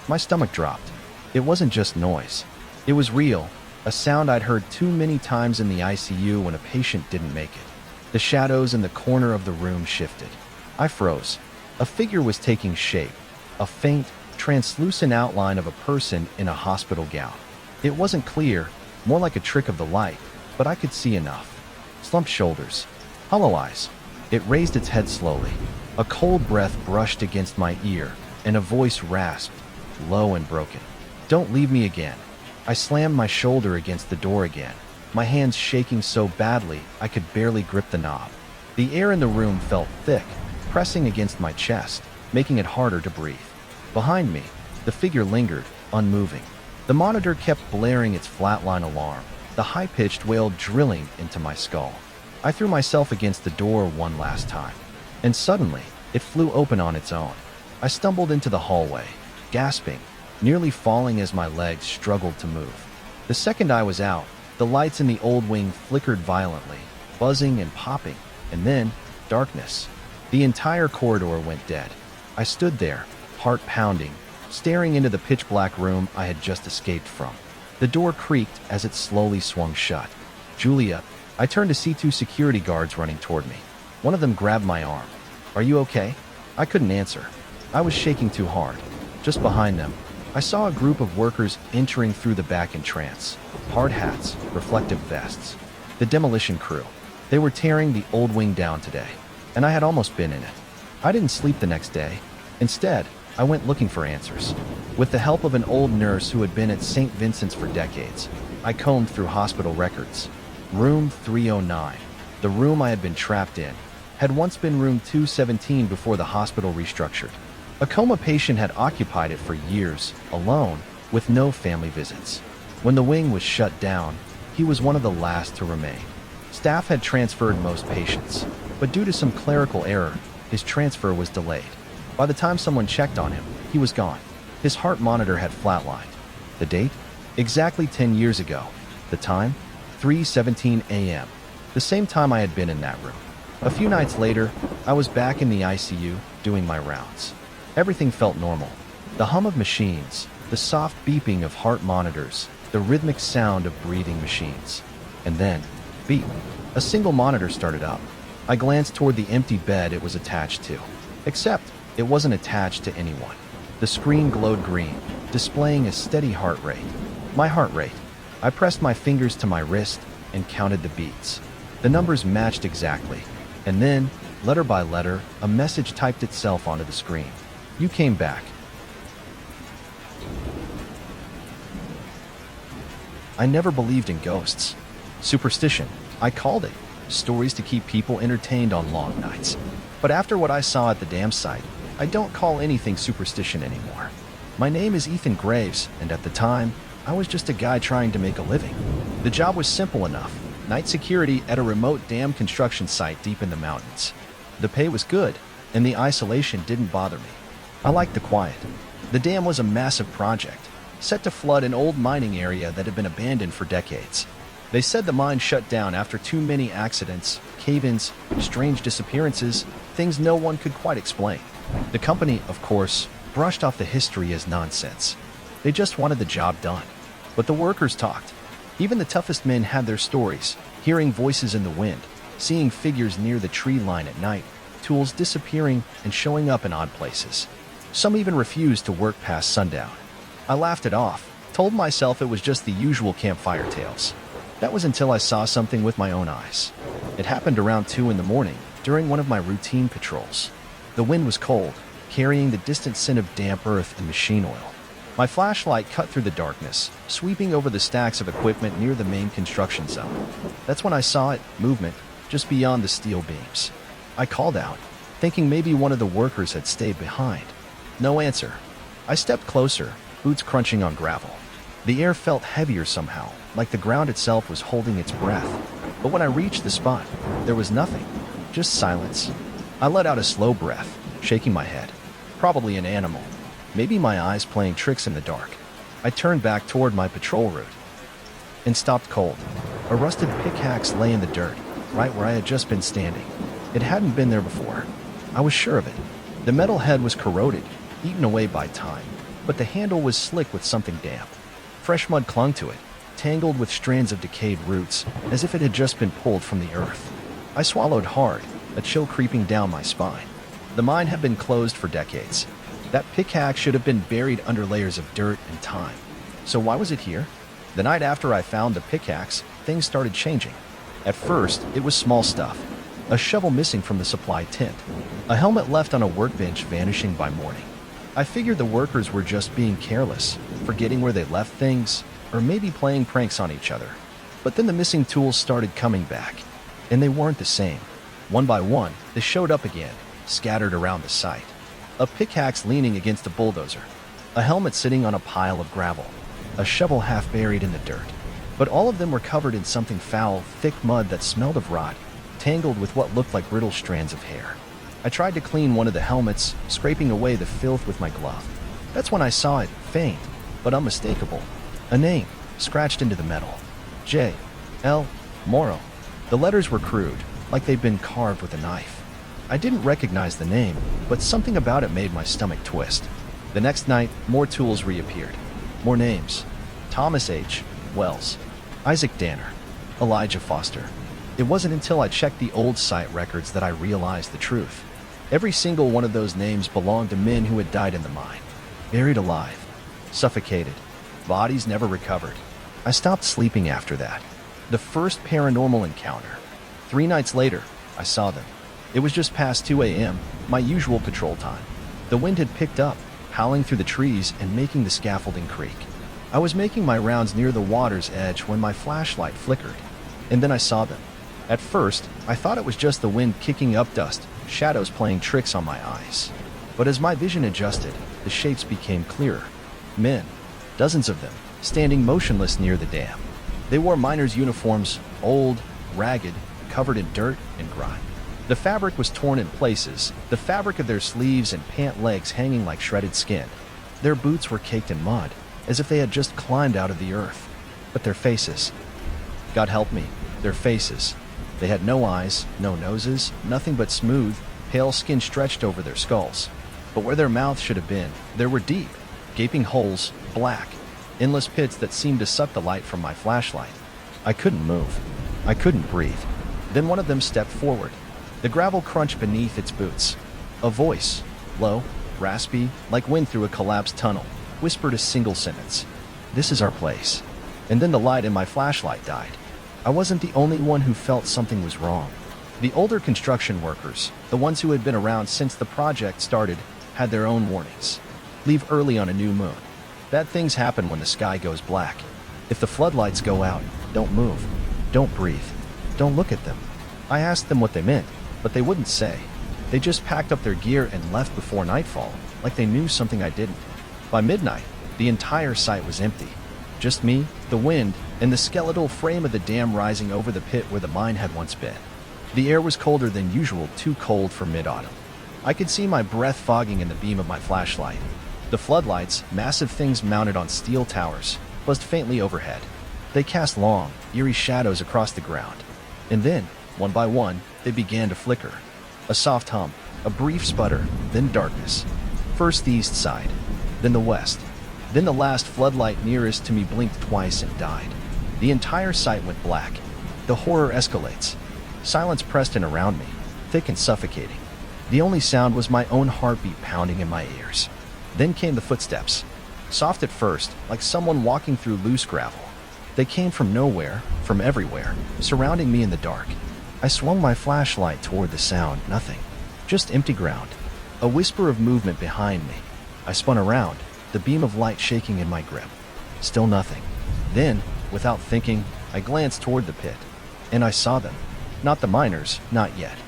My stomach dropped. It wasn't just noise. It was real, a sound I'd heard too many times in the ICU when a patient didn't make it. The shadows in the corner of the room shifted. I froze. A figure was taking shape, a faint, translucent outline of a person in a hospital gown. It wasn't clear, more like a trick of the light, but I could see enough. Slumped shoulders, hollow eyes. It raised its head slowly. A cold breath brushed against my ear, and a voice rasped, low and broken. Don't leave me again. I slammed my shoulder against the door again, my hands shaking so badly I could barely grip the knob. The air in the room felt thick, pressing against my chest, making it harder to breathe. Behind me, the figure lingered, unmoving. The monitor kept blaring its flatline alarm, the high-pitched wail drilling into my skull. I threw myself against the door one last time, and suddenly, it flew open on its own. I stumbled into the hallway, gasping, nearly falling as my legs struggled to move. The second I was out, the lights in the old wing flickered violently, buzzing and popping, and then, darkness. The entire corridor went dead. I stood there, heart pounding, staring into the pitch-black room I had just escaped from. The door creaked as it slowly swung shut. Julia, I turned to see 2 security guards running toward me. One of them grabbed my arm. Are you okay? I couldn't answer. I was shaking too hard. Just behind them, I saw a group of workers entering through the back entrance. Hard hats, reflective vests. The demolition crew. They were tearing the old wing down today, and I had almost been in it. I didn't sleep the next day. Instead, I went looking for answers. With the help of an old nurse who had been at St. Vincent's for decades, I combed through hospital records. Room 309, the room I had been trapped in, had once been room 217 before the hospital restructured. A coma patient had occupied it for years, alone, with no family visits. When the wing was shut down, he was one of the last to remain. Staff had transferred most patients, but due to some clerical error, his transfer was delayed. By the time someone checked on him, he was gone. His heart monitor had flatlined. The date? Exactly 10 years ago. The time? 3:17 a.m. The same time I had been in that room. A few nights later, I was back in the ICU doing my rounds. Everything felt normal. The hum of machines, the soft beeping of heart monitors, the rhythmic sound of breathing machines. And then, beep, a single monitor started up. I glanced toward the empty bed it was attached to. Except, it wasn't attached to anyone. The screen glowed green, displaying a steady heart rate. My heart rate. I pressed my fingers to my wrist and counted the beats. The numbers matched exactly. And then, letter by letter, a message typed itself onto the screen. You came back. I never believed in ghosts. Superstition. I called it. Stories to keep people entertained on long nights. But after what I saw at the dam site, I don't call anything superstition anymore. My name is Ethan Graves, and at the time, I was just a guy trying to make a living. The job was simple enough. Night security at a remote dam construction site deep in the mountains. The pay was good, and the isolation didn't bother me. I liked the quiet. The dam was a massive project, set to flood an old mining area that had been abandoned for decades. They said the mine shut down after too many accidents, cave-ins, strange disappearances, things no one could quite explain. The company, of course, brushed off the history as nonsense. They just wanted the job done. But the workers talked. Even the toughest men had their stories, hearing voices in the wind, seeing figures near the tree line at night, tools disappearing and showing up in odd places. Some even refused to work past sundown. I laughed it off, told myself it was just the usual campfire tales. That was until I saw something with my own eyes. It happened around 2 in the morning, during one of my routine patrols. The wind was cold, carrying the distant scent of damp earth and machine oil. My flashlight cut through the darkness, sweeping over the stacks of equipment near the main construction zone. That's when I saw it, movement, just beyond the steel beams. I called out, thinking maybe one of the workers had stayed behind. No answer. I stepped closer, boots crunching on gravel. The air felt heavier somehow, like the ground itself was holding its breath. But when I reached the spot, there was nothing, just silence. I let out a slow breath, shaking my head. Probably an animal. Maybe my eyes playing tricks in the dark. I turned back toward my patrol route and stopped cold. A rusted pickaxe lay in the dirt, right where I had just been standing. It hadn't been there before. I was sure of it. The metal head was corroded, eaten away by time, but the handle was slick with something damp. Fresh mud clung to it, tangled with strands of decayed roots, as if it had just been pulled from the earth. I swallowed hard, a chill creeping down my spine. The mine had been closed for decades. That pickaxe should have been buried under layers of dirt and time. So why was it here? The night after I found the pickaxe, things started changing. At first, it was small stuff. A shovel missing from the supply tent. A helmet left on a workbench vanishing by morning. I figured the workers were just being careless, forgetting where they left things, or maybe playing pranks on each other. But then the missing tools started coming back, and they weren't the same. One by one, they showed up again, scattered around the site. A pickaxe leaning against a bulldozer, a helmet sitting on a pile of gravel, a shovel half buried in the dirt. But all of them were covered in something foul, thick mud that smelled of rot, tangled with what looked like brittle strands of hair. I tried to clean one of the helmets, scraping away the filth with my glove. That's when I saw it, faint, but unmistakable. A name, scratched into the metal. J. L. Morrow. The letters were crude, like they'd been carved with a knife. I didn't recognize the name, but something about it made my stomach twist. The next night, more tools reappeared. More names. Thomas H. Wells. Isaac Danner. Elijah Foster. It wasn't until I checked the old site records that I realized the truth. Every single one of those names belonged to men who had died in the mine. Buried alive. Suffocated. Bodies never recovered. I stopped sleeping after that. The first paranormal encounter. 3 nights later, I saw them. It was just past 2 a.m., my usual patrol time. The wind had picked up, howling through the trees and making the scaffolding creak. I was making my rounds near the water's edge when my flashlight flickered, and then I saw them. At first, I thought it was just the wind kicking up dust, shadows playing tricks on my eyes. But as my vision adjusted, the shapes became clearer. Men, dozens of them, standing motionless near the dam. They wore miners' uniforms, old, ragged, covered in dirt and grime. The fabric was torn in places, the fabric of their sleeves and pant legs hanging like shredded skin. Their boots were caked in mud, as if they had just climbed out of the earth. But their faces, God help me, their faces. They had no eyes, no noses, nothing but smooth, pale skin stretched over their skulls. But where their mouths should have been, there were deep, gaping holes, black, endless pits that seemed to suck the light from my flashlight. I couldn't move. I couldn't breathe. Then one of them stepped forward. The gravel crunched beneath its boots. A voice, low, raspy, like wind through a collapsed tunnel, whispered a single sentence. "This is our place." And then the light in my flashlight died. I wasn't the only one who felt something was wrong. The older construction workers, the ones who had been around since the project started, had their own warnings. Leave early on a new moon. Bad things happen when the sky goes black. If the floodlights go out, don't move. Don't breathe. Don't look at them. I asked them what they meant, but they wouldn't say. They just packed up their gear and left before nightfall, like they knew something I didn't. By midnight, the entire site was empty. Just me, the wind, and the skeletal frame of the dam rising over the pit where the mine had once been. The air was colder than usual, too cold for mid-autumn. I could see my breath fogging in the beam of my flashlight. The floodlights, massive things mounted on steel towers, buzzed faintly overhead. They cast long, eerie shadows across the ground. And then, one by one, they began to flicker. A soft hum, a brief sputter, then darkness. First the east side, then the west. Then the last floodlight nearest to me blinked twice and died. The entire site went black. The horror escalates. Silence pressed in around me, thick and suffocating. The only sound was my own heartbeat pounding in my ears. Then came the footsteps. Soft at first, like someone walking through loose gravel. They came from nowhere, from everywhere, surrounding me in the dark. I swung my flashlight toward the sound. Nothing. Just empty ground. A whisper of movement behind me. I spun around, the beam of light shaking in my grip. Still nothing. Then, without thinking, I glanced toward the pit. And I saw them. Not the miners, not yet.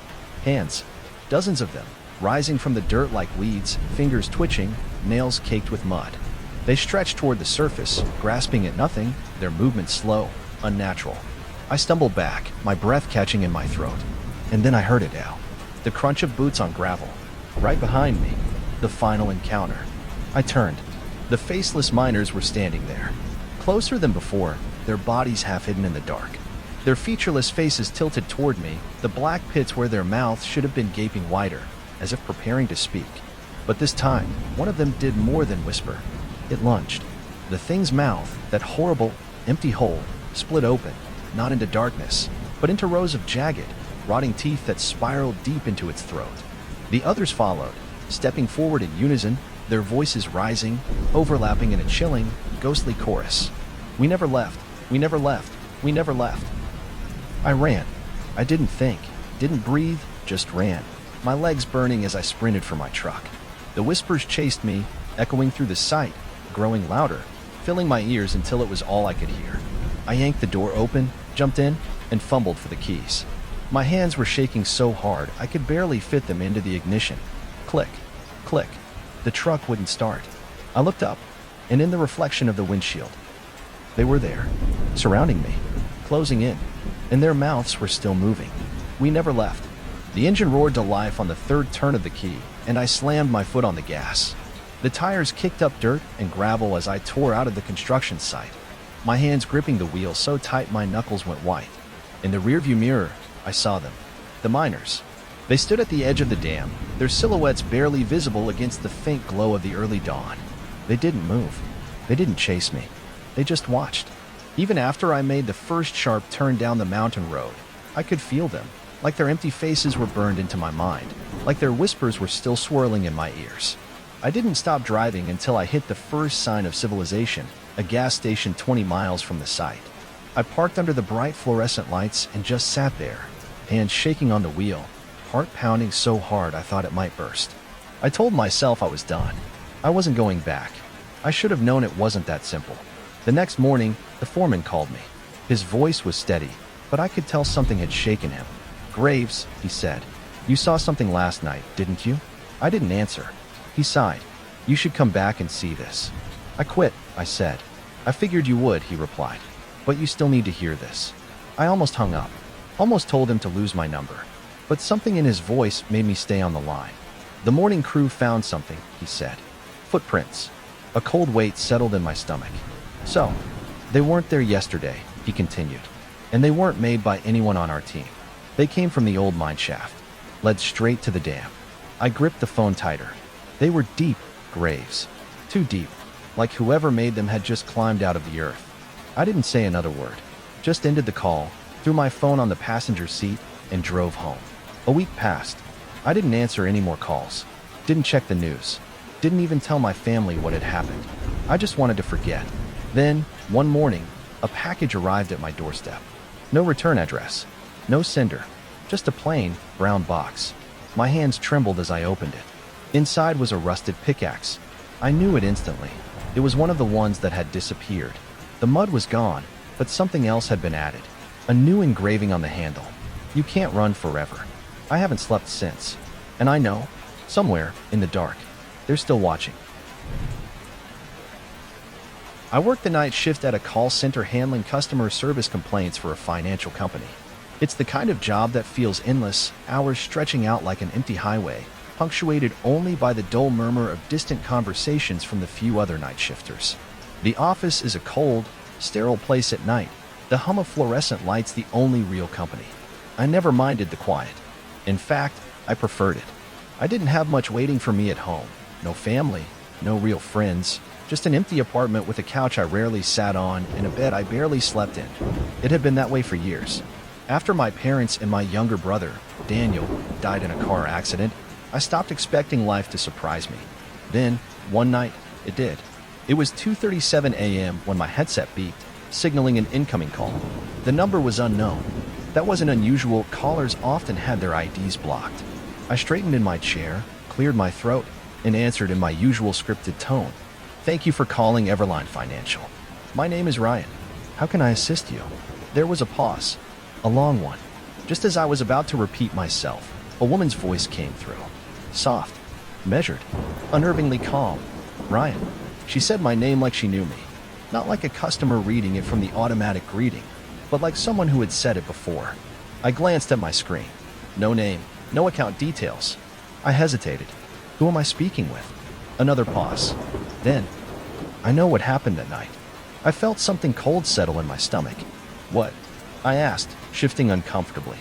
Hands. Dozens of them, rising from the dirt like weeds, fingers twitching, nails caked with mud. They stretched toward the surface, grasping at nothing, their movement slow, unnatural. I stumbled back, my breath catching in my throat. And then I heard it now. The crunch of boots on gravel. Right behind me. The final encounter. I turned. The faceless miners were standing there. Closer than before, their bodies half hidden in the dark. Their featureless faces tilted toward me, the black pits where their mouths should have been gaping wider, as if preparing to speak. But this time, one of them did more than whisper. It lunged. The thing's mouth, that horrible, empty hole, split open, not into darkness, but into rows of jagged, rotting teeth that spiraled deep into its throat. The others followed, stepping forward in unison, their voices rising, overlapping in a chilling, ghostly chorus. We never left. We never left. We never left. I ran. I didn't think, didn't breathe, just ran, my legs burning as I sprinted for my truck. The whispers chased me, echoing through the site, growing louder, filling my ears until it was all I could hear. I yanked the door open, jumped in, and fumbled for the keys. My hands were shaking so hard I could barely fit them into the ignition. Click, click. The truck wouldn't start. I looked up, and in the reflection of the windshield, they were there, surrounding me, closing in, and their mouths were still moving. We never left. The engine roared to life on the third turn of the key, and I slammed my foot on the gas. The tires kicked up dirt and gravel as I tore out of the construction site, my hands gripping the wheel so tight my knuckles went white. In the rearview mirror, I saw them. The miners. They stood at the edge of the dam, their silhouettes barely visible against the faint glow of the early dawn. They didn't move. They didn't chase me. They just watched. Even after I made the first sharp turn down the mountain road, I could feel them, like their empty faces were burned into my mind, like their whispers were still swirling in my ears. I didn't stop driving until I hit the first sign of civilization, a gas station 20 miles from the site. I parked under the bright fluorescent lights and just sat there, hands shaking on the wheel, heart pounding so hard I thought it might burst. I told myself I was done. I wasn't going back. I should have known it wasn't that simple. The next morning, the foreman called me. His voice was steady, but I could tell something had shaken him. "Graves," he said, "you saw something last night, didn't you?" I didn't answer. He sighed. "You should come back and see this." "I quit," I said. "I figured you would," he replied. "But you still need to hear this." I almost hung up, almost told him to lose my number. But something in his voice made me stay on the line. "The morning crew found something," he said. "Footprints." A cold weight settled in my stomach. "So, they weren't there yesterday," he continued. "And they weren't made by anyone on our team. They came from the old mine shaft, led straight to the dam." I gripped the phone tighter. They were deep, Graves. Too deep, like whoever made them had just climbed out of the earth. I didn't say another word, just ended the call, threw my phone on the passenger seat, and drove home. A week passed. I didn't answer any more calls, didn't check the news, didn't even tell my family what had happened. I just wanted to forget. Then, one morning, a package arrived at my doorstep. No return address, no sender, just a plain, brown box. My hands trembled as I opened it. Inside was a rusted pickaxe. I knew it instantly. It was one of the ones that had disappeared. The mud was gone, but something else had been added. A new engraving on the handle. "You can't run forever." I haven't slept since. And I know, somewhere, in the dark, they're still watching. I worked the night shift at a call center handling customer service complaints for a financial company. It's the kind of job that feels endless, hours stretching out like an empty highway, punctuated only by the dull murmur of distant conversations from the few other night shifters. The office is a cold, sterile place at night, the hum of fluorescent lights the only real company. I never minded the quiet. In fact, I preferred it. I didn't have much waiting for me at home. No family, no real friends, just an empty apartment with a couch I rarely sat on and a bed I barely slept in. It had been that way for years. After my parents and my younger brother, Daniel, died in a car accident, I stopped expecting life to surprise me. Then, one night, it did. It was 2:37 a.m. when my headset beeped, signaling an incoming call. The number was unknown. That wasn't unusual. Callers often had their IDs blocked. I straightened in my chair, cleared my throat, and answered in my usual scripted tone. "Thank you for calling Everline Financial. My name is Ryan. How can I assist you?" There was a pause, a long one. Just as I was about to repeat myself, a woman's voice came through. Soft, measured, unnervingly calm. "Ryan." She said my name like she knew me. Not like a customer reading it from the automatic greeting, but like someone who had said it before. I glanced at my screen. No name, no account details. I hesitated. Who am I speaking with? Another pause. Then, I know what happened that night. I felt something cold settle in my stomach. "What?" I asked, shifting uncomfortably.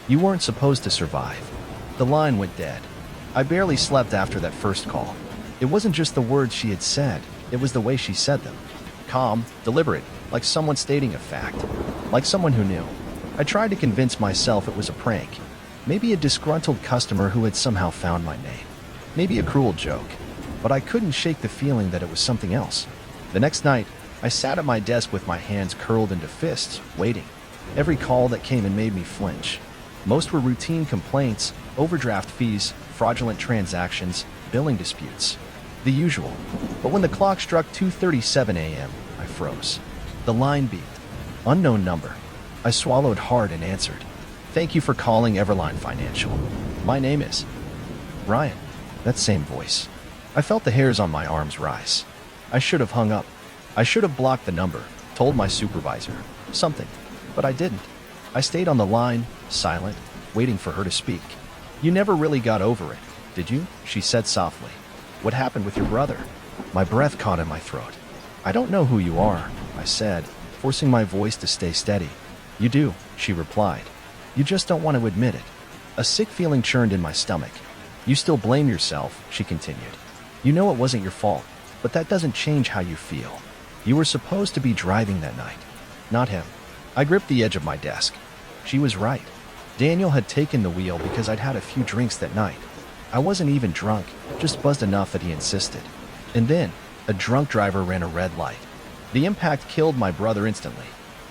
"You weren't supposed to survive." The line went dead. I barely slept after that first call. It wasn't just the words she had said, it was the way she said them. Calm, deliberate, like someone stating a fact. Like someone who knew. I tried to convince myself it was a prank. Maybe a disgruntled customer who had somehow found my name. Maybe a cruel joke. But I couldn't shake the feeling that it was something else. The next night, I sat at my desk with my hands curled into fists, waiting. Every call that came in made me flinch. Most were routine complaints, overdraft fees, fraudulent transactions, billing disputes. The usual. But when the clock struck 2:37 a.m., I froze. The line beeped. Unknown number. I swallowed hard and answered. "Thank you for calling Everline Financial. My name is..." Ryan. That same voice. I felt the hairs on my arms rise. I should have hung up. I should have blocked the number, told my supervisor. Something. But I didn't. I stayed on the line, silent, waiting for her to speak. "You never really got over it, did you?" she said softly. "What happened with your brother?" My breath caught in my throat. "I don't know who you are," I said, forcing my voice to stay steady. "You do," she replied. "You just don't want to admit it." A sick feeling churned in my stomach. "You still blame yourself," she continued. "You know it wasn't your fault, but that doesn't change how you feel. You were supposed to be driving that night, not him." I gripped the edge of my desk. She was right. Daniel had taken the wheel because I'd had a few drinks that night. I wasn't even drunk, just buzzed enough that he insisted. And then, a drunk driver ran a red light. The impact killed my brother instantly.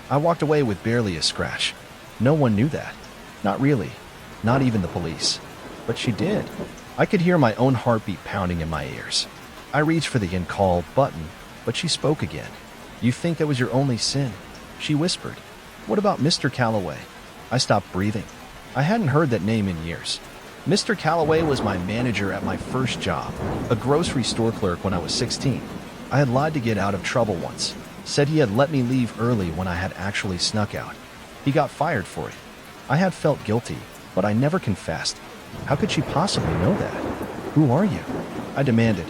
I walked away with barely a scratch. No one knew that. Not really. Not even the police. But she did. I could hear my own heartbeat pounding in my ears. I reached for the end call button, but she spoke again. "You think that was your only sin?" she whispered. "What about Mr. Calloway?" I stopped breathing. I hadn't heard that name in years. Mr. Calloway was my manager at my first job, a grocery store clerk when I was 16. I had lied to get out of trouble once, said he had let me leave early when I had actually snuck out. He got fired for it. I had felt guilty, but I never confessed. How could she possibly know that? "Who are you?" I demanded,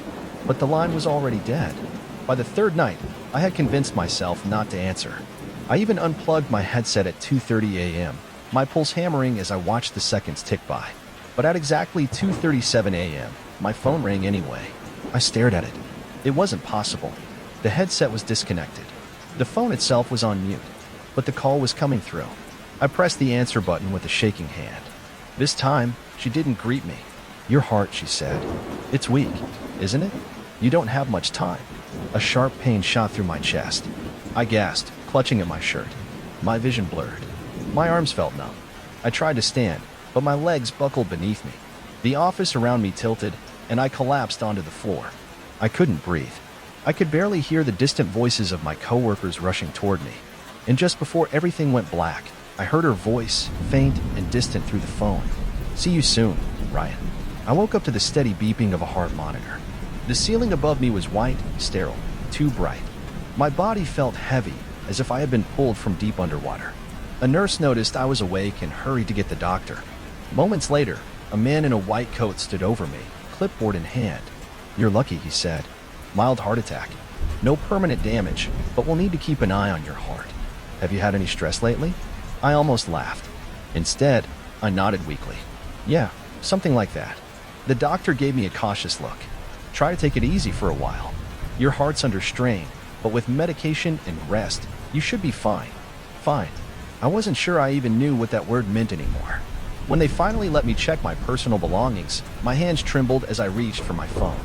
but the line was already dead. By the third night, I had convinced myself not to answer. I even unplugged my headset at 2:30 a.m., my pulse hammering as I watched the seconds tick by. But at exactly 2:37 a.m., my phone rang anyway. I stared at it. It wasn't possible. The headset was disconnected. The phone itself was on mute, but the call was coming through. I pressed the answer button with a shaking hand. This time, she didn't greet me. "Your heart," she said. "It's weak, isn't it? You don't have much time." A sharp pain shot through my chest. I gasped, clutching at my shirt. My vision blurred. My arms felt numb. I tried to stand, but my legs buckled beneath me. The office around me tilted, and I collapsed onto the floor. I couldn't breathe. I could barely hear the distant voices of my coworkers rushing toward me. And just before everything went black, I heard her voice, faint and distant through the phone. "See you soon, Ryan." I woke up to the steady beeping of a heart monitor. The ceiling above me was white, sterile, too bright. My body felt heavy, as if I had been pulled from deep underwater. A nurse noticed I was awake and hurried to get the doctor. Moments later, a man in a white coat stood over me, clipboard in hand. "You're lucky," he said. "Mild heart attack." No permanent damage, but we'll need to keep an eye on your heart. Have you had any stress lately? I almost laughed. Instead, I nodded weakly. Yeah, something like that. The doctor gave me a cautious look. Try to take it easy for a while. Your heart's under strain, but with medication and rest, you should be fine. Fine. I wasn't sure I even knew what that word meant anymore. When they finally let me check my personal belongings, my hands trembled as I reached for my phone.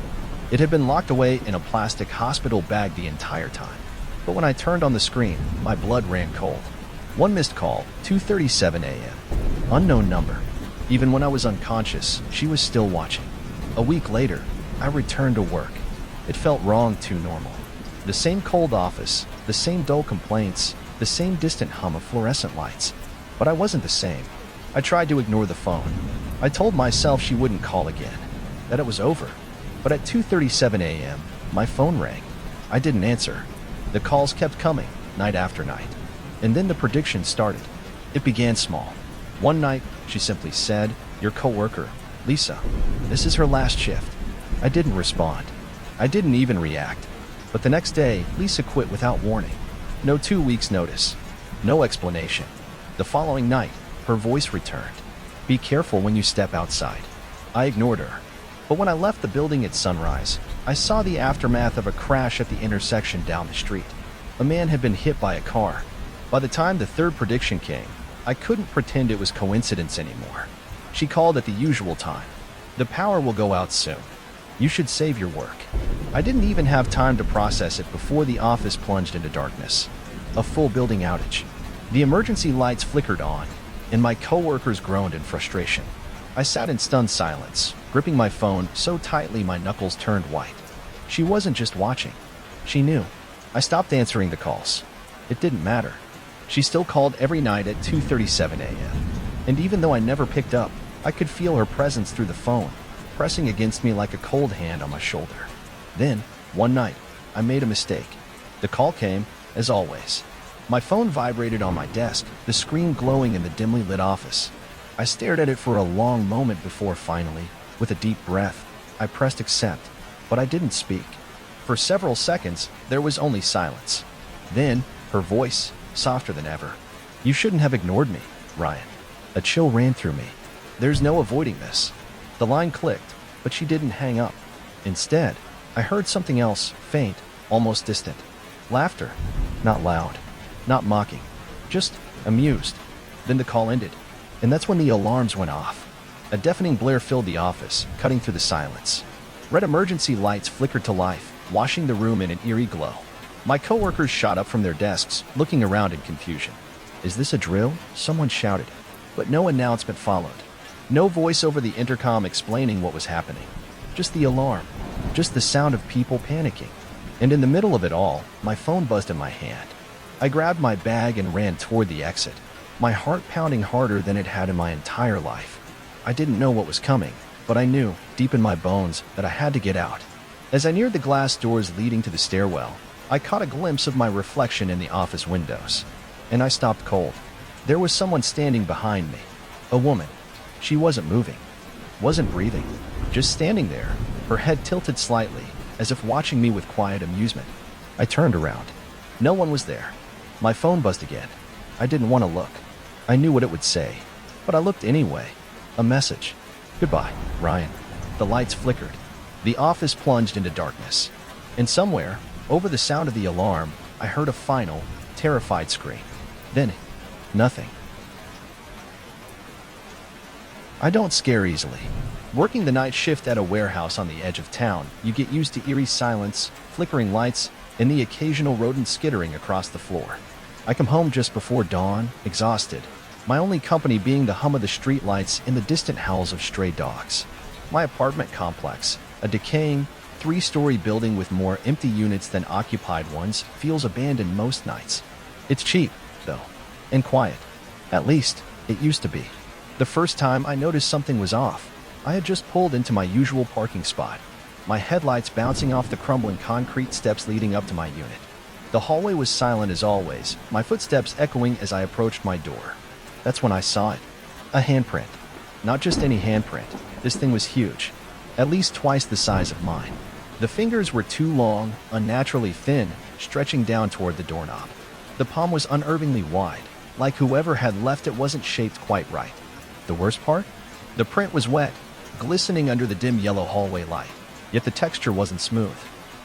It had been locked away in a plastic hospital bag the entire time. But when I turned on the screen, my blood ran cold. One missed call, 2:37 a.m. Unknown number. Even when I was unconscious, she was still watching. A week later, I returned to work. It felt wrong, too normal. The same cold office, the same dull complaints, the same distant hum of fluorescent lights. But I wasn't the same. I tried to ignore the phone. I told myself she wouldn't call again, that it was over. But at 2:37 a.m., my phone rang. I didn't answer. The calls kept coming, night after night. And then the prediction started. It began small. One night, she simply said, "Your coworker, Lisa. This is her last shift." I didn't respond. I didn't even react. But the next day, Lisa quit without warning. No 2 weeks' notice. No explanation. The following night, her voice returned. "Be careful when you step outside." I ignored her. But when I left the building at sunrise, I saw the aftermath of a crash at the intersection down the street. A man had been hit by a car. By the time the third prediction came, I couldn't pretend it was coincidence anymore. She called at the usual time. "The power will go out soon. You should save your work." I didn't even have time to process it before the office plunged into darkness. A full building outage. The emergency lights flickered on, and my coworkers groaned in frustration. I sat in stunned silence, gripping my phone so tightly my knuckles turned white. She wasn't just watching. She knew. I stopped answering the calls. It didn't matter. She still called every night at 2:37 a.m. And even though I never picked up, I could feel her presence through the phone, pressing against me like a cold hand on my shoulder. Then, one night, I made a mistake. The call came, as always. My phone vibrated on my desk, the screen glowing in the dimly lit office. I stared at it for a long moment before finally, with a deep breath, I pressed accept, but I didn't speak. For several seconds, there was only silence. Then, her voice, softer than ever. "You shouldn't have ignored me, Ryan." A chill ran through me. There's no avoiding this. The line clicked, but she didn't hang up. Instead, I heard something else, faint, almost distant. Laughter. Not loud. Not mocking. Just amused. Then the call ended. And that's when the alarms went off. A deafening blare filled the office, cutting through the silence. Red emergency lights flickered to life, washing the room in an eerie glow. My coworkers shot up from their desks, looking around in confusion. "Is this a drill?" someone shouted. But no announcement followed. No voice over the intercom explaining what was happening. Just the alarm. Just the sound of people panicking. And in the middle of it all, my phone buzzed in my hand. I grabbed my bag and ran toward the exit, my heart pounding harder than it had in my entire life. I didn't know what was coming, but I knew, deep in my bones, that I had to get out. As I neared the glass doors leading to the stairwell, I caught a glimpse of my reflection in the office windows. And I stopped cold. There was someone standing behind me. A woman. She wasn't moving. Wasn't breathing. Just standing there, her head tilted slightly, as if watching me with quiet amusement. I turned around. No one was there. My phone buzzed again. I didn't want to look. I knew what it would say, but I looked anyway. A message. "Goodbye, Ryan." The lights flickered. The office plunged into darkness. And somewhere, over the sound of the alarm, I heard a final, terrified scream. Then, nothing. I don't scare easily. Working the night shift at a warehouse on the edge of town, you get used to eerie silence, flickering lights, and the occasional rodent skittering across the floor. I come home just before dawn, exhausted, my only company being the hum of the streetlights and the distant howls of stray dogs. My apartment complex, a decaying, 3-story building with more empty units than occupied ones, feels abandoned most nights. It's cheap, though, and quiet. At least, it used to be. The first time I noticed something was off, I had just pulled into my usual parking spot, my headlights bouncing off the crumbling concrete steps leading up to my unit. The hallway was silent as always, my footsteps echoing as I approached my door. That's when I saw it. A handprint. Not just any handprint. This thing was huge. At least twice the size of mine. The fingers were too long, unnaturally thin, stretching down toward the doorknob. The palm was unnervingly wide, like whoever had left it wasn't shaped quite right. The worst part? The print was wet, glistening under the dim yellow hallway light, yet the texture wasn't smooth.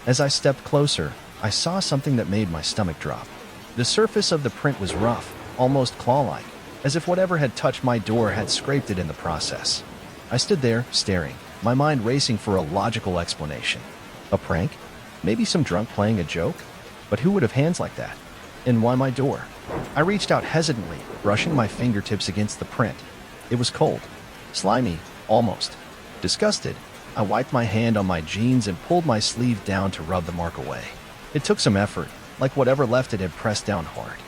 As I stepped closer, I saw something that made my stomach drop. The surface of the print was rough, almost claw-like, as if whatever had touched my door had scraped it in the process. I stood there, staring, my mind racing for a logical explanation. A prank? Maybe some drunk playing a joke? But who would have hands like that? And why my door? I reached out hesitantly, brushing my fingertips against the print. It was cold. Slimy, almost. Disgusted, I wiped my hand on my jeans and pulled my sleeve down to rub the mark away. It took some effort, like whatever left it had pressed down hard.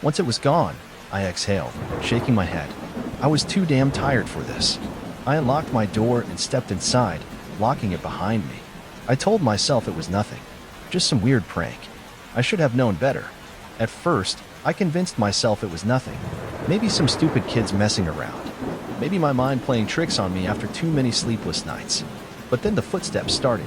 Once it was gone, I exhaled, shaking my head. I was too damn tired for this. I unlocked my door and stepped inside, locking it behind me. I told myself it was nothing, just some weird prank. I should have known better. At first, I convinced myself it was nothing. Maybe some stupid kids messing around. Maybe my mind playing tricks on me after too many sleepless nights. But then the footsteps started.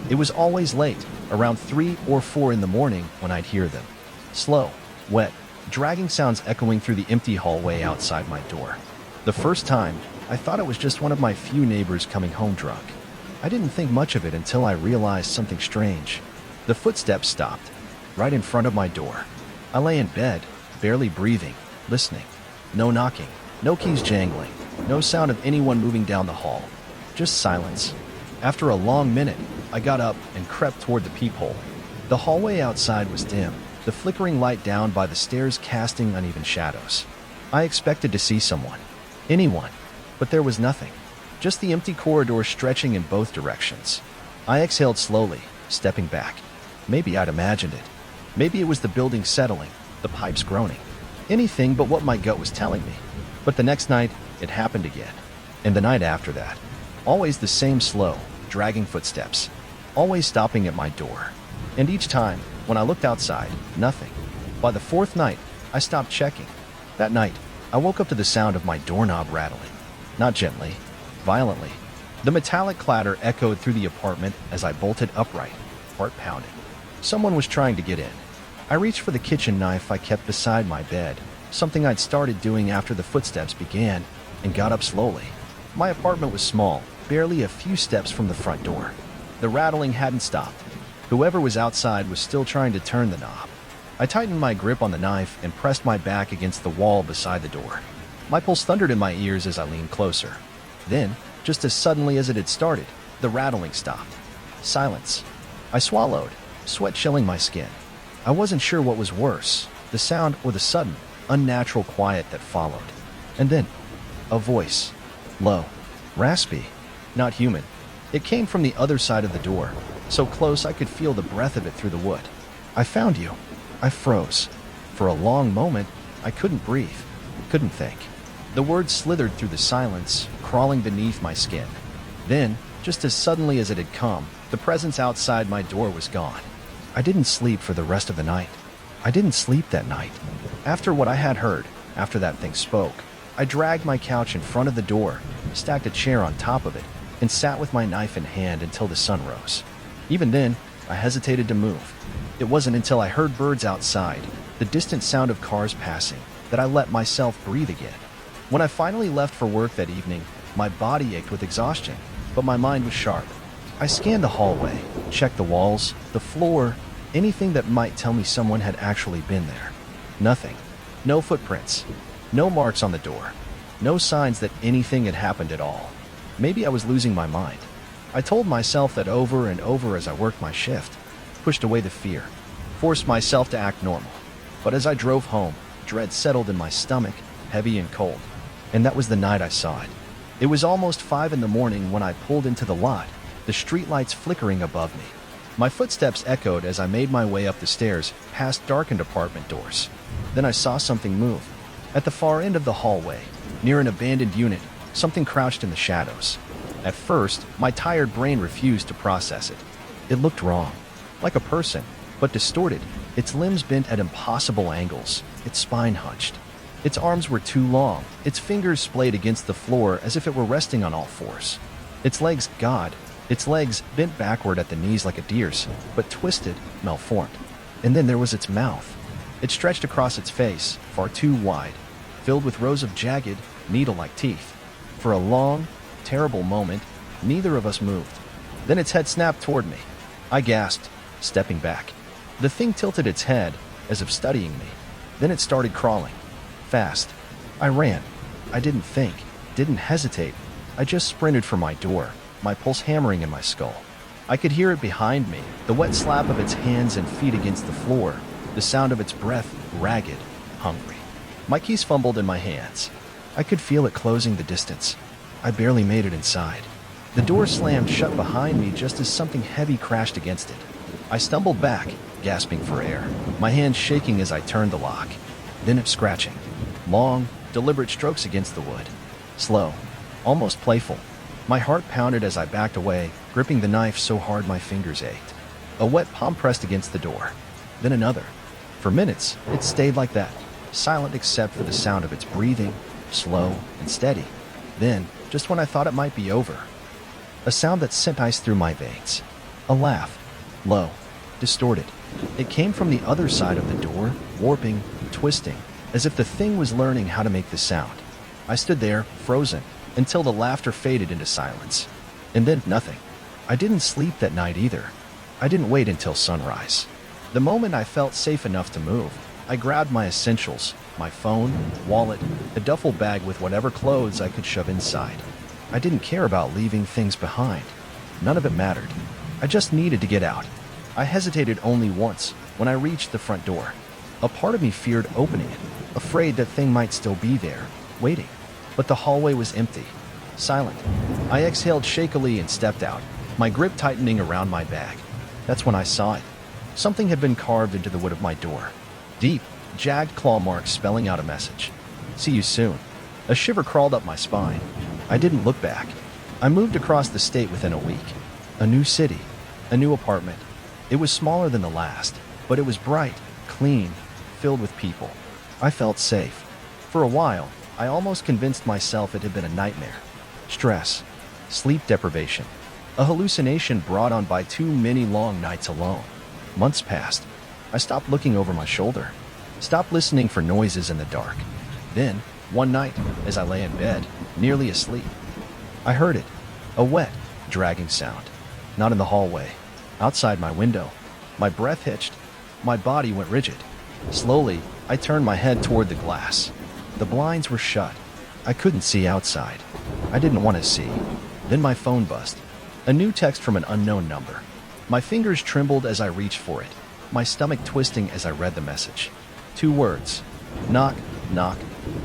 It was always late, around 3 or 4 in the morning when I'd hear them. Slow, wet, dragging sounds echoing through the empty hallway outside my door. The first time, I thought it was just one of my few neighbors coming home drunk. I didn't think much of it until I realized something strange. The footsteps stopped, right in front of my door. I lay in bed, barely breathing, listening. No knocking, no keys jangling, no sound of anyone moving down the hall. Just silence. After a long minute, I got up and crept toward the peephole. The hallway outside was dim, the flickering light down by the stairs casting uneven shadows. I expected to see someone, anyone, but there was nothing. Just the empty corridor stretching in both directions. I exhaled slowly, stepping back. Maybe I'd imagined it. Maybe it was the building settling, the pipes groaning. Anything but what my gut was telling me. But the next night, it happened again. And the night after that. Always the same slow, dragging footsteps. Always stopping at my door. And each time, when I looked outside, nothing. By the 4th night, I stopped checking. That night, I woke up to the sound of my doorknob rattling. Not gently, violently. The metallic clatter echoed through the apartment as I bolted upright, heart pounding. Someone was trying to get in. I reached for the kitchen knife I kept beside my bed, something I'd started doing after the footsteps began, and got up slowly. My apartment was small, barely a few steps from the front door. The rattling hadn't stopped. Whoever was outside was still trying to turn the knob. I tightened my grip on the knife and pressed my back against the wall beside the door. My pulse thundered in my ears as I leaned closer. Then, just as suddenly as it had started, the rattling stopped. Silence. I swallowed, sweat chilling my skin. I wasn't sure what was worse, the sound or the sudden, unnatural quiet that followed. And then, a voice. Low, raspy, not human. It came from the other side of the door, so close I could feel the breath of it through the wood. I found you. I froze. For a long moment, I couldn't breathe, couldn't think. The words slithered through the silence, crawling beneath my skin. Then, just as suddenly as it had come, the presence outside my door was gone. I didn't sleep for the rest of the night. I didn't sleep that night. After what I had heard, after that thing spoke, I dragged my couch in front of the door, stacked a chair on top of it, and sat with my knife in hand until the sun rose. Even then, I hesitated to move. It wasn't until I heard birds outside, the distant sound of cars passing, that I let myself breathe again. When I finally left for work that evening, my body ached with exhaustion, but my mind was sharp. I scanned the hallway, checked the walls, the floor, anything that might tell me someone had actually been there. Nothing. No footprints. No marks on the door. No signs that anything had happened at all. Maybe I was losing my mind. I told myself that over and over as I worked my shift, pushed away the fear, forced myself to act normal. But as I drove home, dread settled in my stomach, heavy and cold. And that was the night I saw it. It was almost 5 in the morning when I pulled into the lot, the streetlights flickering above me. My footsteps echoed as I made my way up the stairs, past darkened apartment doors. Then I saw something move. At the far end of the hallway, near an abandoned unit, something crouched in the shadows. At first, my tired brain refused to process it. It looked wrong, like a person, but distorted, its limbs bent at impossible angles, its spine hunched. Its arms were too long, its fingers splayed against the floor as if it were resting on all fours. Its legs, Its legs bent backward at the knees like a deer's, but twisted, malformed. And then there was its mouth. It stretched across its face, far too wide, filled with rows of jagged, needle-like teeth. For a long, terrible moment, neither of us moved. Then its head snapped toward me. I gasped, stepping back. The thing tilted its head, as if studying me. Then it started crawling. Fast. I ran. I didn't think, didn't hesitate. I just sprinted for my door, my pulse hammering in my skull. I could hear it behind me, the wet slap of its hands and feet against the floor, the sound of its breath, ragged, hungry. My keys fumbled in my hands. I could feel it closing the distance. I barely made it inside. The door slammed shut behind me just as something heavy crashed against it. I stumbled back, gasping for air, my hands shaking as I turned the lock. Then it scratching. Long, deliberate strokes against the wood. Slow, almost playful. My heart pounded as I backed away, gripping the knife so hard my fingers ached. A wet palm pressed against the door. Then another. For minutes, it stayed like that, silent except for the sound of its breathing, slow and steady. Then, just when I thought it might be over, a sound that sent ice through my veins. A laugh. Low. Distorted. It came from the other side of the door, warping, twisting, as if the thing was learning how to make the sound. I stood there, frozen, until the laughter faded into silence. And then nothing. I didn't sleep that night either. I didn't wait until sunrise. The moment I felt safe enough to move, I grabbed my essentials, my phone, wallet, a duffel bag with whatever clothes I could shove inside. I didn't care about leaving things behind. None of it mattered. I just needed to get out. I hesitated only once, when I reached the front door. A part of me feared opening it, afraid that thing might still be there, waiting. But the hallway was empty, silent. I exhaled shakily and stepped out, my grip tightening around my bag. That's when I saw it. Something had been carved into the wood of my door. Deep, jagged claw marks spelling out a message. See you soon. A shiver crawled up my spine. I didn't look back. I moved across the state within a week. A new city, a new apartment. It was smaller than the last, but it was bright, clean, filled with people. I felt safe. For a while, I almost convinced myself it had been a nightmare. Stress, sleep deprivation, a hallucination brought on by too many long nights alone. Months passed. I stopped looking over my shoulder, stopped listening for noises in the dark. Then, one night, as I lay in bed, nearly asleep, I heard it, a wet, dragging sound. Not in the hallway, outside my window. My breath hitched, my body went rigid. Slowly, I turned my head toward the glass. The blinds were shut. I couldn't see outside. I didn't want to see. Then my phone buzzed. A new text from an unknown number. My fingers trembled as I reached for it, my stomach twisting as I read the message. 2 words. Knock, knock.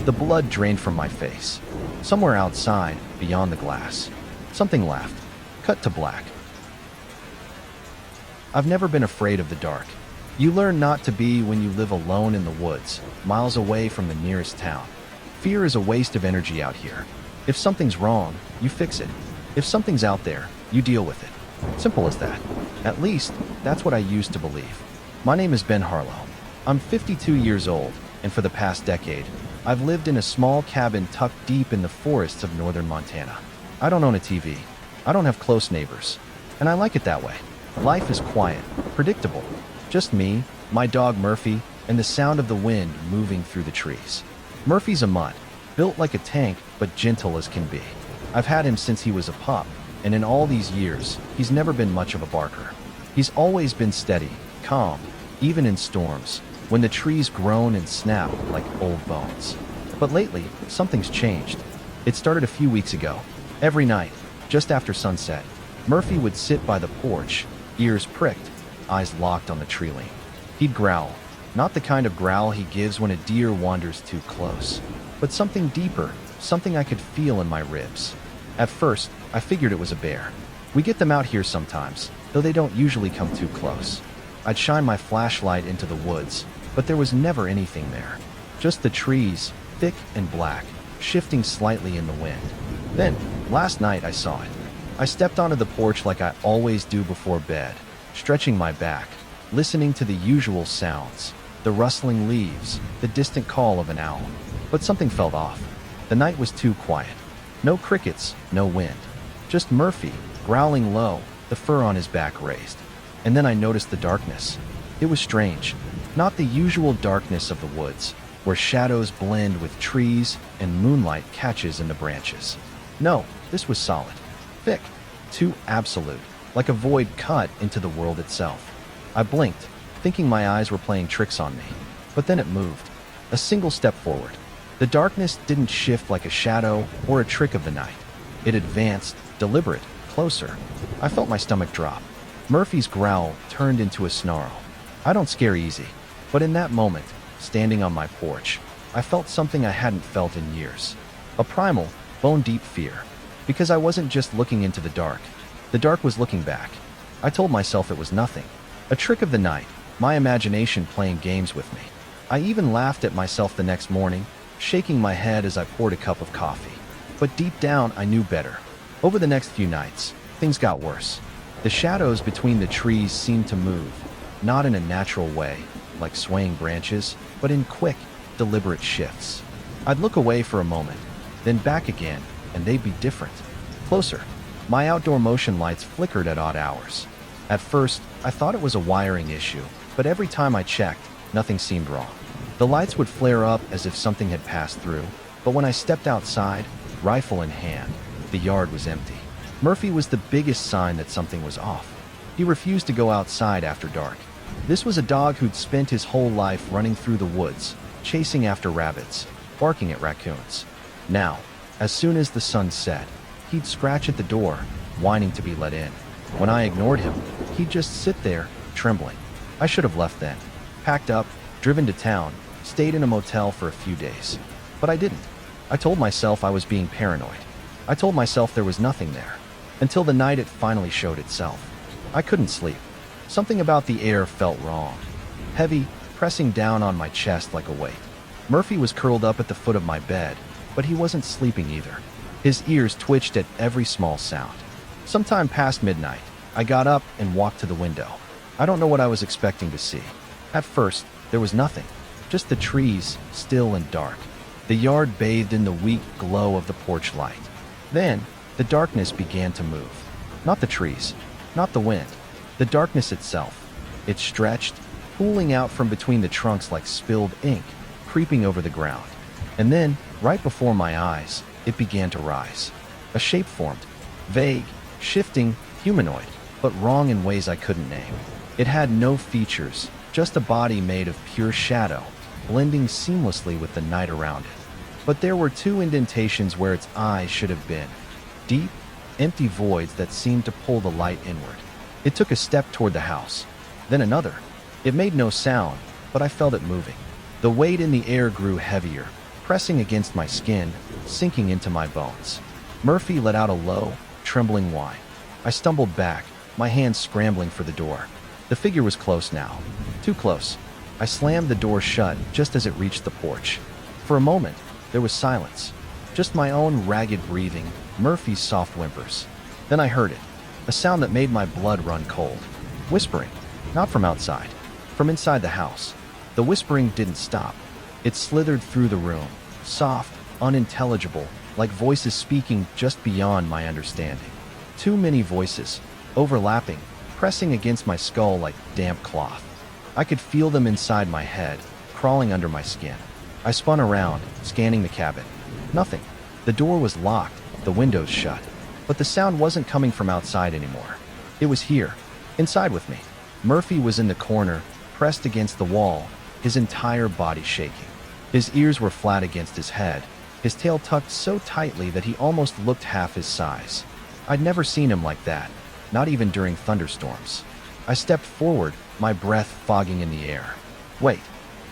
The blood drained from my face. Somewhere outside, beyond the glass, something laughed. Cut to black. I've never been afraid of the dark. You learn not to be when you live alone in the woods, miles away from the nearest town. Fear is a waste of energy out here. If something's wrong, you fix it. If something's out there, you deal with it. Simple as that. At least, that's what I used to believe. My name is Ben Harlow. I'm 52 years old, and for the past decade, I've lived in a small cabin tucked deep in the forests of northern Montana. I don't own a TV. I don't have close neighbors. And I like it that way. Life is quiet, predictable. Just me, my dog Murphy, and the sound of the wind moving through the trees. Murphy's a mutt, built like a tank, but gentle as can be. I've had him since he was a pup, and in all these years, he's never been much of a barker. He's always been steady, calm, even in storms, when the trees groan and snap like old bones. But lately, something's changed. It started a few weeks ago. Every night, just after sunset, Murphy would sit by the porch, ears pricked, eyes locked on the tree line. He'd growl, not the kind of growl he gives when a deer wanders too close, but something deeper, something I could feel in my ribs. At first, I figured it was a bear. We get them out here sometimes, though they don't usually come too close. I'd shine my flashlight into the woods, but there was never anything there. Just the trees, thick and black, shifting slightly in the wind. Then, last night I saw it. I stepped onto the porch like I always do before bed, stretching my back, listening to the usual sounds, the rustling leaves, the distant call of an owl. But something felt off. The night was too quiet. No crickets, no wind. Just Murphy, growling low, the fur on his back raised. And then I noticed the darkness. It was strange, not the usual darkness of the woods, where shadows blend with trees and moonlight catches in the branches. No, this was solid, thick, too absolute, like a void cut into the world itself. I blinked, thinking my eyes were playing tricks on me, but then it moved, a single step forward. The darkness didn't shift like a shadow or a trick of the night. It advanced, deliberate, closer. I felt my stomach drop. Murphy's growl turned into a snarl. I don't scare easy, but in that moment, standing on my porch, I felt something I hadn't felt in years. A primal, bone-deep fear. Because I wasn't just looking into the dark was looking back. I told myself it was nothing. A trick of the night, my imagination playing games with me. I even laughed at myself the next morning, shaking my head as I poured a cup of coffee. But deep down, I knew better. Over the next few nights, things got worse. The shadows between the trees seemed to move, not in a natural way, like swaying branches, but in quick, deliberate shifts. I'd look away for a moment, then back again, and they'd be different. Closer. My outdoor motion lights flickered at odd hours. At first, I thought it was a wiring issue, but every time I checked, nothing seemed wrong. The lights would flare up as if something had passed through, but when I stepped outside, rifle in hand, the yard was empty. Murphy was the biggest sign that something was off. He refused to go outside after dark. This was a dog who'd spent his whole life running through the woods, chasing after rabbits, barking at raccoons. Now, as soon as the sun set, he'd scratch at the door, whining to be let in. When I ignored him, he'd just sit there, trembling. I should have left then. Packed up, driven to town, stayed in a motel for a few days. But I didn't. I told myself I was being paranoid. I told myself there was nothing there. Until the night it finally showed itself. I couldn't sleep. Something about the air felt wrong. Heavy, pressing down on my chest like a weight. Murphy was curled up at the foot of my bed, but he wasn't sleeping either. His ears twitched at every small sound. Sometime past midnight, I got up and walked to the window. I don't know what I was expecting to see. At first, there was nothing. Just the trees, still and dark. The yard bathed in the weak glow of the porch light. Then, the darkness began to move. Not the trees, not the wind, the darkness itself. It stretched, pooling out from between the trunks like spilled ink, creeping over the ground. And then, right before my eyes, it began to rise. A shape formed, vague, shifting, humanoid, but wrong in ways I couldn't name. It had no features, just a body made of pure shadow, blending seamlessly with the night around it. But there were two indentations where its eyes should have been. Deep, empty voids that seemed to pull the light inward. It took a step toward the house, then another. It made no sound, but I felt it moving. The weight in the air grew heavier, pressing against my skin, sinking into my bones. Murphy let out a low, trembling whine. I stumbled back, my hands scrambling for the door. The figure was close now. Too close. I slammed the door shut just as it reached the porch. For a moment, there was silence. Just my own ragged breathing, Murphy's soft whimpers. Then I heard it, a sound that made my blood run cold. Whispering, not from outside, from inside the house. The whispering didn't stop. It slithered through the room, soft, unintelligible, like voices speaking just beyond my understanding. Too many voices, overlapping, pressing against my skull like damp cloth. I could feel them inside my head, crawling under my skin. I spun around, scanning the cabin. Nothing. The door was locked, the windows shut. But the sound wasn't coming from outside anymore. It was here, inside with me. Murphy was in the corner, pressed against the wall, his entire body shaking. His ears were flat against his head, his tail tucked so tightly that he almost looked half his size. I'd never seen him like that, not even during thunderstorms. I stepped forward, my breath fogging in the air. Wait,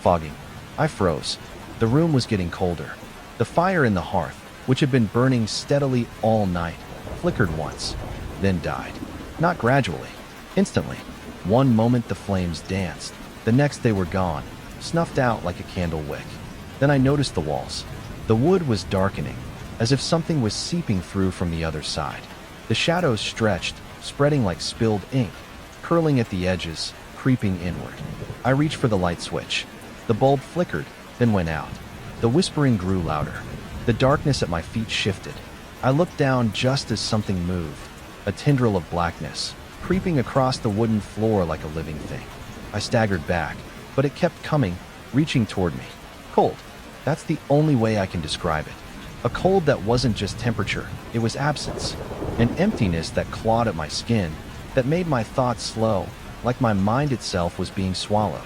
fogging. I froze. The room was getting colder. The fire in the hearth, which had been burning steadily all night, flickered once, then died. Not gradually, instantly. One moment the flames danced, the next they were gone, snuffed out like a candle wick. Then I noticed the walls. The wood was darkening, as if something was seeping through from the other side. The shadows stretched, spreading like spilled ink, curling at the edges, creeping inward. I reached for the light switch. The bulb flickered, then went out. The whispering grew louder. The darkness at my feet shifted. I looked down just as something moved. a tendril of blackness, creeping across the wooden floor like a living thing. I staggered back, but it kept coming, reaching toward me. Cold. That's the only way I can describe it. A cold that wasn't just temperature, it was absence. An emptiness that clawed at my skin, that made my thoughts slow, like my mind itself was being swallowed.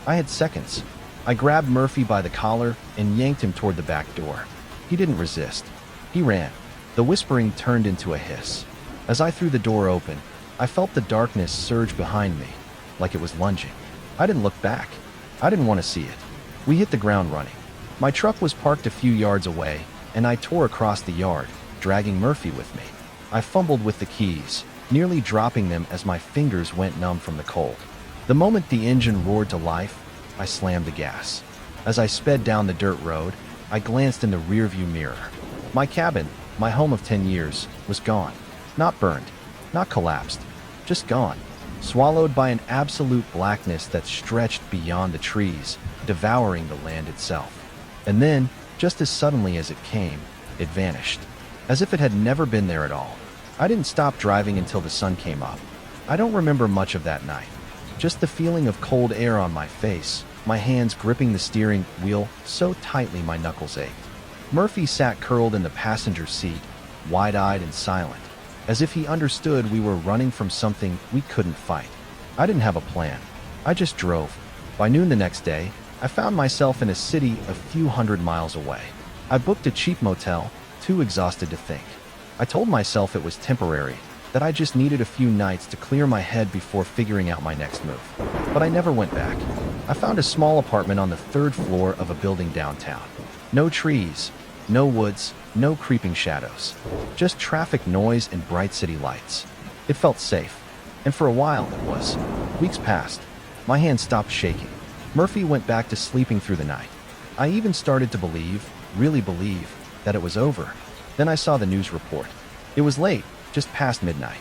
I had seconds. I grabbed Murphy by the collar and yanked him toward the back door. He didn't resist. He ran. The whispering turned into a hiss. As I threw the door open, I felt the darkness surge behind me, like it was lunging. I didn't look back. I didn't want to see it. We hit the ground running. My truck was parked a few yards away, and I tore across the yard, dragging Murphy with me. I fumbled with the keys, nearly dropping them as my fingers went numb from the cold. The moment the engine roared to life, I slammed the gas. As I sped down the dirt road, I glanced in the rearview mirror. My cabin, my home of 10 years, was gone. Not burned, not collapsed, just gone. Swallowed by an absolute blackness that stretched beyond the trees, devouring the land itself. And then, just as suddenly as it came, it vanished, as if it had never been there at all. I didn't stop driving until the sun came up. I don't remember much of that night. Just the feeling of cold air on my face, my hands gripping the steering wheel so tightly my knuckles ached. Murphy sat curled in the passenger seat, wide-eyed and silent, as if he understood we were running from something we couldn't fight. I didn't have a plan. I just drove. By noon the next day, I found myself in a city a few hundred miles away. I booked a cheap motel, too exhausted to think. I told myself it was temporary, that I just needed a few nights to clear my head before figuring out my next move. But I never went back. I found a small apartment on the 3rd floor of a building downtown. No trees, no woods, no creeping shadows. Just traffic noise and bright city lights. It felt safe. And for a while it was. Weeks passed. My hands stopped shaking. Murphy went back to sleeping through the night. I even started to believe, really believe, that it was over. Then I saw the news report. It was late, just past midnight.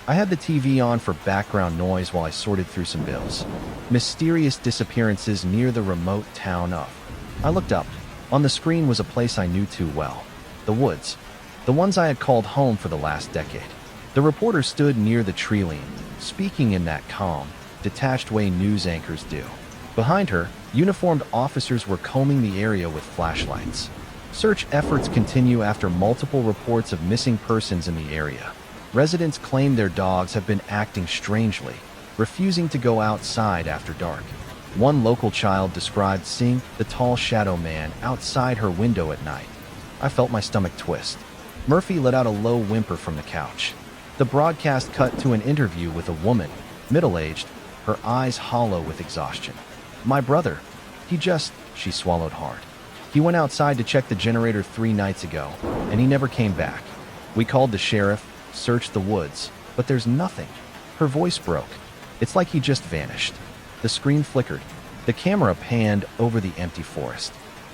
I had the TV on for background noise while I sorted through some bills. Mysterious disappearances near the remote town of. I looked up. On the screen was a place I knew too well. The woods. The ones I had called home for the last decade. The reporter stood near the tree line, speaking in that calm, detached way news anchors do. Behind her, uniformed officers were combing the area with flashlights. Search efforts continue after multiple reports of missing persons in the area. Residents claim their dogs have been acting strangely, refusing to go outside after dark. One local child described seeing the tall shadow man outside her window at night. I felt my stomach twist. Murphy let out a low whimper from the couch. The broadcast cut to an interview with a woman, middle-aged, her eyes hollow with exhaustion. My brother, she swallowed hard. He went outside to check the generator 3 nights ago, and he never came back. We called the sheriff, searched the woods, but there's nothing. Her voice broke. It's like he just vanished. The screen flickered. The camera panned over the empty forest.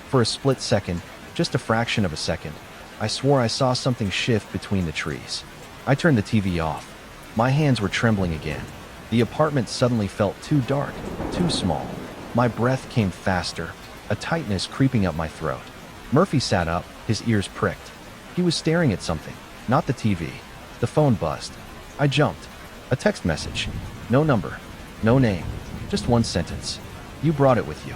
For a split second, just a fraction of a second, I swore I saw something shift between the trees. I turned the TV off. My hands were trembling again. The apartment suddenly felt too dark, too small. My breath came faster, a tightness creeping up my throat. Murphy sat up, his ears pricked. He was staring at something, not the TV. The phone buzzed. I jumped. A text message. No number. No name. Just one sentence. You brought it with you.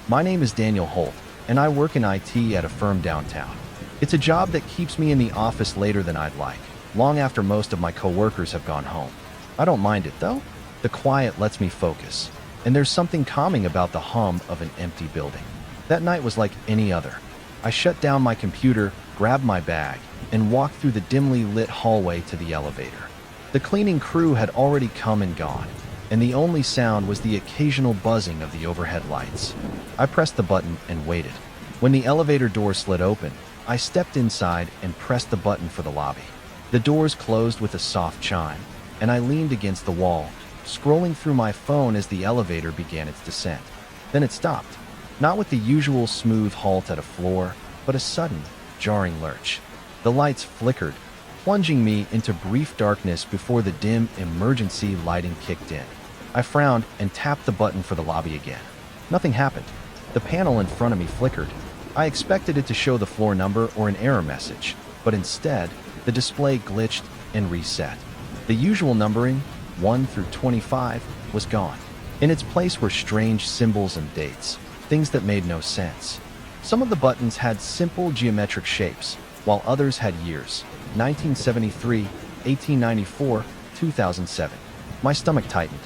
My name is Daniel Holt, and I work in IT at a firm downtown. It's a job that keeps me in the office later than I'd like, long after most of my coworkers have gone home. I don't mind it, though. The quiet lets me focus, and there's something calming about the hum of an empty building. That night was like any other. I shut down my computer, grabbed my bag, and walked through the dimly lit hallway to the elevator. The cleaning crew had already come and gone, and the only sound was the occasional buzzing of the overhead lights. I pressed the button and waited. When the elevator door slid open, I stepped inside and pressed the button for the lobby. The doors closed with a soft chime, and I leaned against the wall, scrolling through my phone as the elevator began its descent. Then it stopped, not with the usual smooth halt at a floor, but a sudden, jarring lurch. The lights flickered, plunging me into brief darkness before the dim emergency lighting kicked in. I frowned and tapped the button for the lobby again. Nothing happened. The panel in front of me flickered. I expected it to show the floor number or an error message, but instead, the display glitched and reset. The usual numbering, 1 through 25, was gone. In its place were strange symbols and dates, things that made no sense. Some of the buttons had simple geometric shapes, while others had years: 1973, 1894, 2007. My stomach tightened.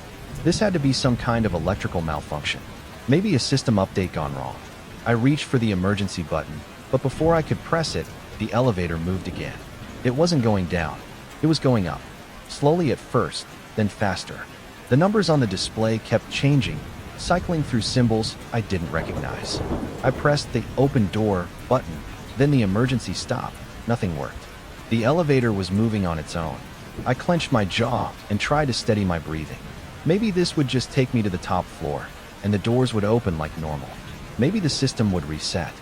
This had to be some kind of electrical malfunction. Maybe a system update gone wrong. I reached for the emergency button, but before I could press it, the elevator moved again. It wasn't going down. It was going up. Slowly at first, then faster. The numbers on the display kept changing, cycling through symbols I didn't recognize. I pressed the open door button, then the emergency stop. Nothing worked. The elevator was moving on its own. I clenched my jaw and tried to steady my breathing. Maybe this would just take me to the top floor, and the doors would open like normal. Maybe the system would reset.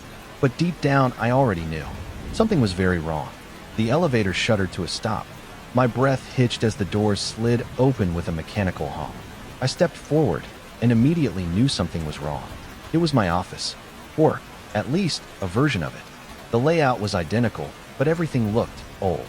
But deep down, I already knew. Something was very wrong. The elevator shuddered to a stop. My breath hitched as the doors slid open with a mechanical hum. I stepped forward and immediately knew something was wrong. It was my office, or at least a version of it. The layout was identical, but everything looked old.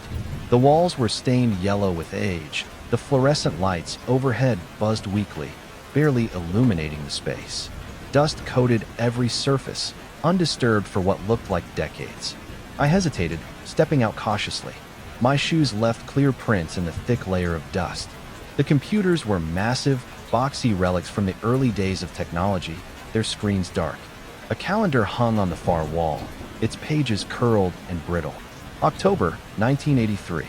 The walls were stained yellow with age. The fluorescent lights overhead buzzed weakly, barely illuminating the space. Dust coated every surface, undisturbed for what looked like decades. I hesitated, stepping out cautiously. My shoes left clear prints in the thick layer of dust. The computers were massive, boxy relics from the early days of technology, their screens dark. A calendar hung on the far wall, its pages curled and brittle. October 1983.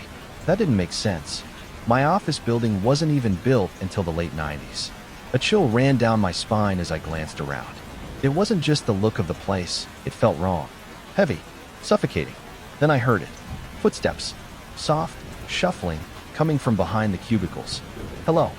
That didn't make sense. My office building wasn't even built until the late 90s. A chill ran down my spine as I glanced around. It wasn't just the look of the place, it felt wrong. Heavy, suffocating. Then I heard it. Footsteps. Soft, shuffling, coming from behind the cubicles. Hello.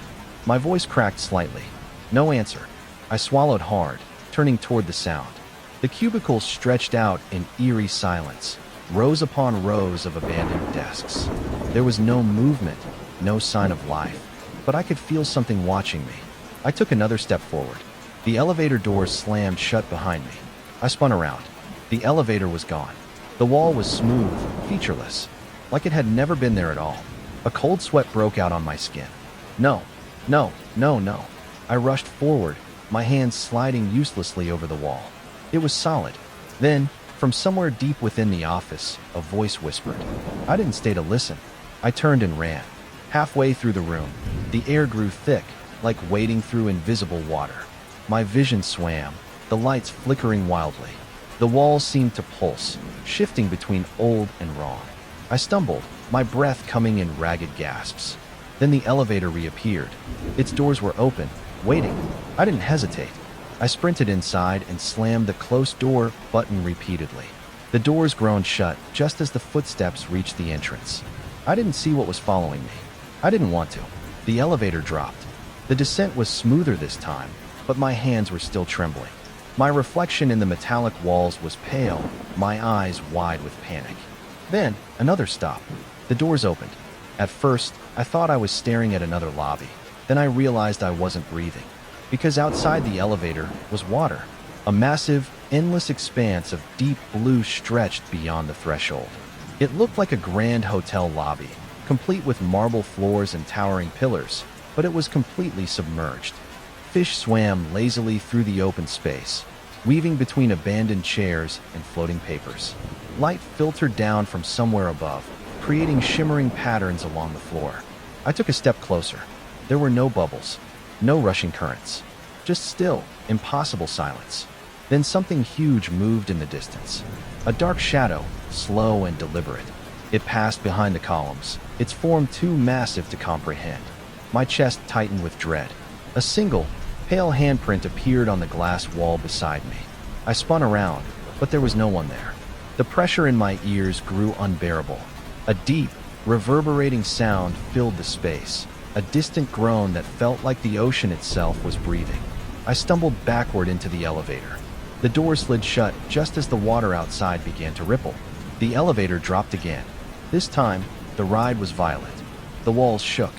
My voice cracked slightly. No answer. I swallowed hard, turning toward the sound. The cubicles stretched out in eerie silence, rows upon rows of abandoned desks. There was no movement, no sign of life, but I could feel something watching me. I took another step forward. The elevator doors slammed shut behind me. I spun around. The elevator was gone. The wall was smooth, featureless, like it had never been there at all. A cold sweat broke out on my skin. No. I rushed forward, my hands sliding uselessly over the wall. It was solid. Then, from somewhere deep within the office, a voice whispered. I didn't stay to listen. I turned and ran. Halfway through the room, the air grew thick, like wading through invisible water. My vision swam, the lights flickering wildly. The walls seemed to pulse, shifting between old and wrong. I stumbled, my breath coming in ragged gasps. Then the elevator reappeared. Its doors were open, waiting. I didn't hesitate. I sprinted inside and slammed the close door button repeatedly. The doors groaned shut just as the footsteps reached the entrance. I didn't see what was following me. I didn't want to. The elevator dropped. The descent was smoother this time, but my hands were still trembling. My reflection in the metallic walls was pale, my eyes wide with panic. Then, another stop. The doors opened. At first, I thought I was staring at another lobby. Then I realized I wasn't breathing, because outside the elevator was water. A massive, endless expanse of deep blue stretched beyond the threshold. It looked like a grand hotel lobby, complete with marble floors and towering pillars, but it was completely submerged. Fish swam lazily through the open space, weaving between abandoned chairs and floating papers. Light filtered down from somewhere above, creating shimmering patterns along the floor. I took a step closer. There were no bubbles, no rushing currents, just still, impossible silence. Then something huge moved in the distance. A dark shadow, slow and deliberate. It passed behind the columns, its form too massive to comprehend. My chest tightened with dread. A single, pale handprint appeared on the glass wall beside me. I spun around, but there was no one there. The pressure in my ears grew unbearable. A deep, reverberating sound filled the space, a distant groan that felt like the ocean itself was breathing. I stumbled backward into the elevator. The door slid shut just as the water outside began to ripple. The elevator dropped again. This time, the ride was violent. The walls shook.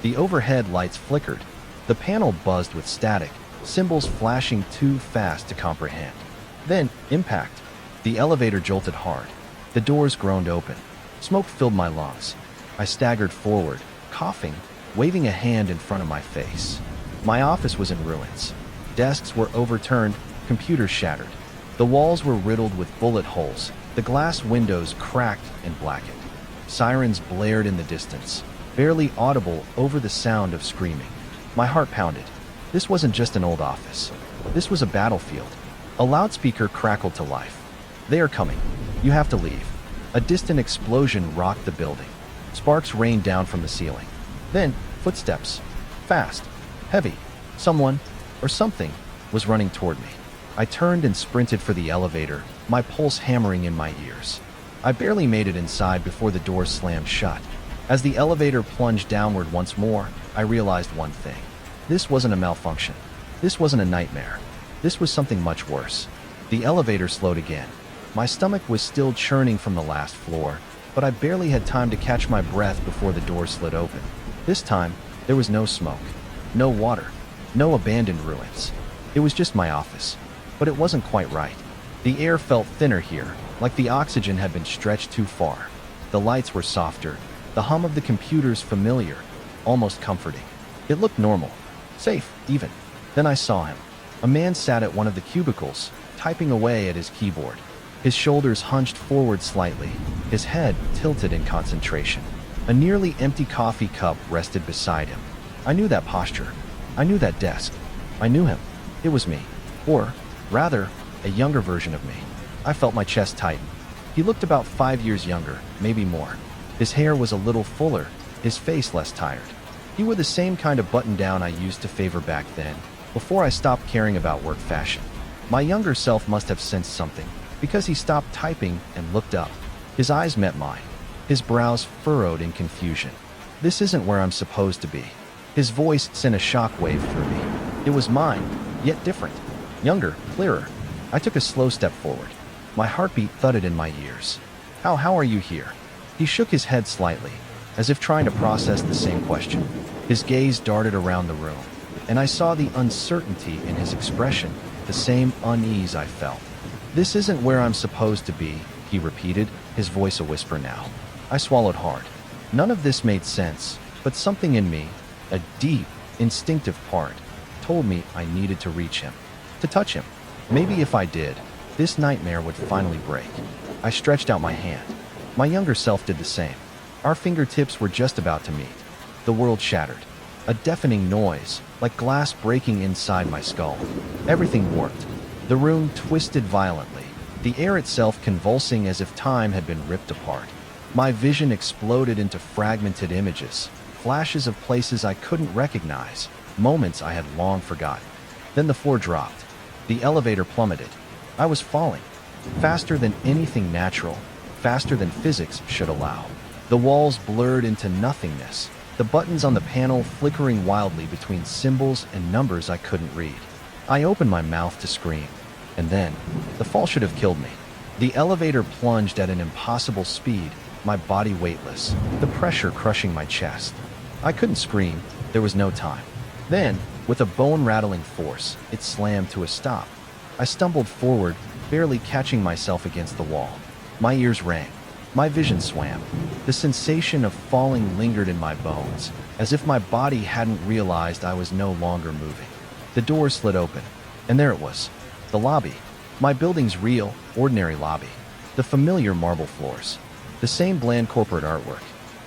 The overhead lights flickered. The panel buzzed with static, symbols flashing too fast to comprehend. Then, impact. The elevator jolted hard. The doors groaned open. Smoke filled my lungs. I staggered forward, coughing, waving a hand in front of my face. My office was in ruins. Desks were overturned, computers shattered. The walls were riddled with bullet holes, the glass windows cracked and blackened. Sirens blared in the distance, barely audible over the sound of screaming. My heart pounded. This wasn't just an old office. This was a battlefield. A loudspeaker crackled to life. "They are coming. You have to leave." A distant explosion rocked the building. Sparks rained down from the ceiling. Then, footsteps. Fast. Heavy. Someone, or something, was running toward me. I turned and sprinted for the elevator, my pulse hammering in my ears. I barely made it inside before the door slammed shut. As the elevator plunged downward once more, I realized one thing. This wasn't a malfunction. This wasn't a nightmare. This was something much worse. The elevator slowed again. My stomach was still churning from the last floor, but I barely had time to catch my breath before the door slid open. This time, there was no smoke, no water, no abandoned ruins. It was just my office. But it wasn't quite right. The air felt thinner here, like the oxygen had been stretched too far. The lights were softer, the hum of the computers familiar, almost comforting. It looked normal, safe even. Then I saw him. A man sat at one of the cubicles, typing away at his keyboard. His shoulders hunched forward slightly, his head tilted in concentration. A nearly empty coffee cup rested beside him. I knew that posture. I knew that desk. I knew him. It was me. Or, rather, a younger version of me. I felt my chest tighten. He looked about 5 years younger, maybe more. His hair was a little fuller, his face less tired. He wore the same kind of button-down I used to favor back then, before I stopped caring about work fashion. My younger self must have sensed something, because he stopped typing and looked up. His eyes met mine, his brows furrowed in confusion. "This isn't where I'm supposed to be." His voice sent a shockwave through me. It was mine, yet different. Younger, clearer. I took a slow step forward. My heartbeat thudded in my ears. How are you here?" He shook his head slightly, as if trying to process the same question. His gaze darted around the room, and I saw the uncertainty in his expression, the same unease I felt. "This isn't where I'm supposed to be," he repeated, his voice a whisper now. I swallowed hard. None of this made sense, but something in me, a deep, instinctive part, told me I needed to reach him, to touch him. Maybe if I did, this nightmare would finally break. I stretched out my hand. My younger self did the same. Our fingertips were just about to meet. The world shattered. A deafening noise, like glass breaking inside my skull. Everything warped. The room twisted violently, the air itself convulsing as if time had been ripped apart. My vision exploded into fragmented images, flashes of places I couldn't recognize, moments I had long forgotten. Then the floor dropped. The elevator plummeted. I was falling, faster than anything natural, faster than physics should allow. The walls blurred into nothingness, the buttons on the panel flickering wildly between symbols and numbers I couldn't read. I opened my mouth to scream, and then, the fall should have killed me. The elevator plunged at an impossible speed, my body weightless, the pressure crushing my chest. I couldn't scream, there was no time. Then, with a bone-rattling force, it slammed to a stop. I stumbled forward, barely catching myself against the wall. My ears rang. My vision swam. The sensation of falling lingered in my bones, as if my body hadn't realized I was no longer moving. The door slid open, and there it was. The lobby. My building's real, ordinary lobby. The familiar marble floors. The same bland corporate artwork.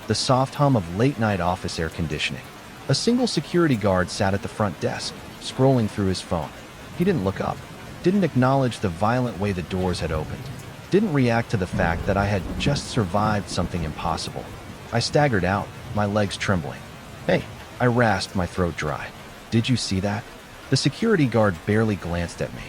The soft hum of late-night office air conditioning. A single security guard sat at the front desk, scrolling through his phone. He didn't look up, didn't acknowledge the violent way the doors had opened, didn't react to the fact that I had just survived something impossible. I staggered out, my legs trembling. "Hey," I rasped, my throat dry. "Did you see that?" The security guard barely glanced at me.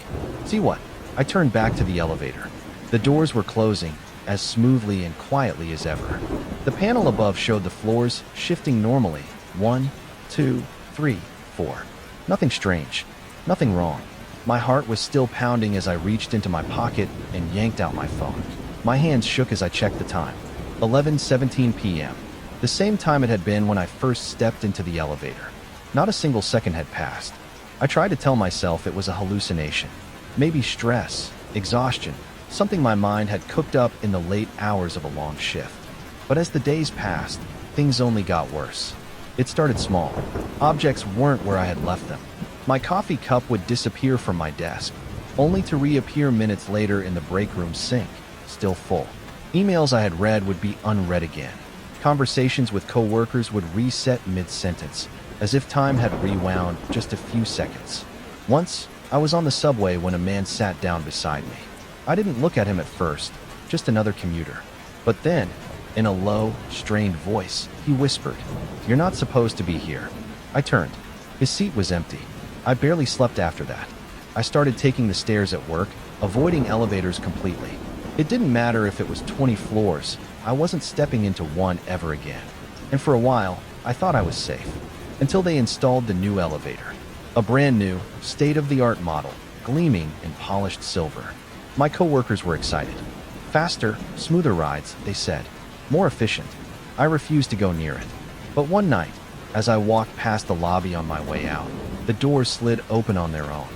"See what?" I turned back to the elevator. The doors were closing, as smoothly and quietly as ever. The panel above showed the floors shifting normally. 1, 2, 3, 4. Nothing strange. Nothing wrong. My heart was still pounding as I reached into my pocket and yanked out my phone. My hands shook as I checked the time. 11:17 p.m. The same time it had been when I first stepped into the elevator. Not a single second had passed. I tried to tell myself it was a hallucination. Maybe stress, exhaustion, something my mind had cooked up in the late hours of a long shift. But as the days passed, things only got worse. It started small. Objects weren't where I had left them. My coffee cup would disappear from my desk, only to reappear minutes later in the break room sink, still full. Emails I had read would be unread again. Conversations with coworkers would reset mid-sentence, as if time had rewound just a few seconds. Once, I was on the subway when a man sat down beside me. I didn't look at him at first, just another commuter. But then, in a low, strained voice, he whispered, "You're not supposed to be here." I turned. His seat was empty. I barely slept after that. I started taking the stairs at work, avoiding elevators completely. It didn't matter if it was 20 floors, I wasn't stepping into one ever again. And for a while, I thought I was safe. Until they installed the new elevator. A brand new, state-of-the-art model, gleaming in polished silver. My coworkers were excited. Faster, smoother rides, they said. More efficient. I refused to go near it. But one night, as I walked past the lobby on my way out, the doors slid open on their own.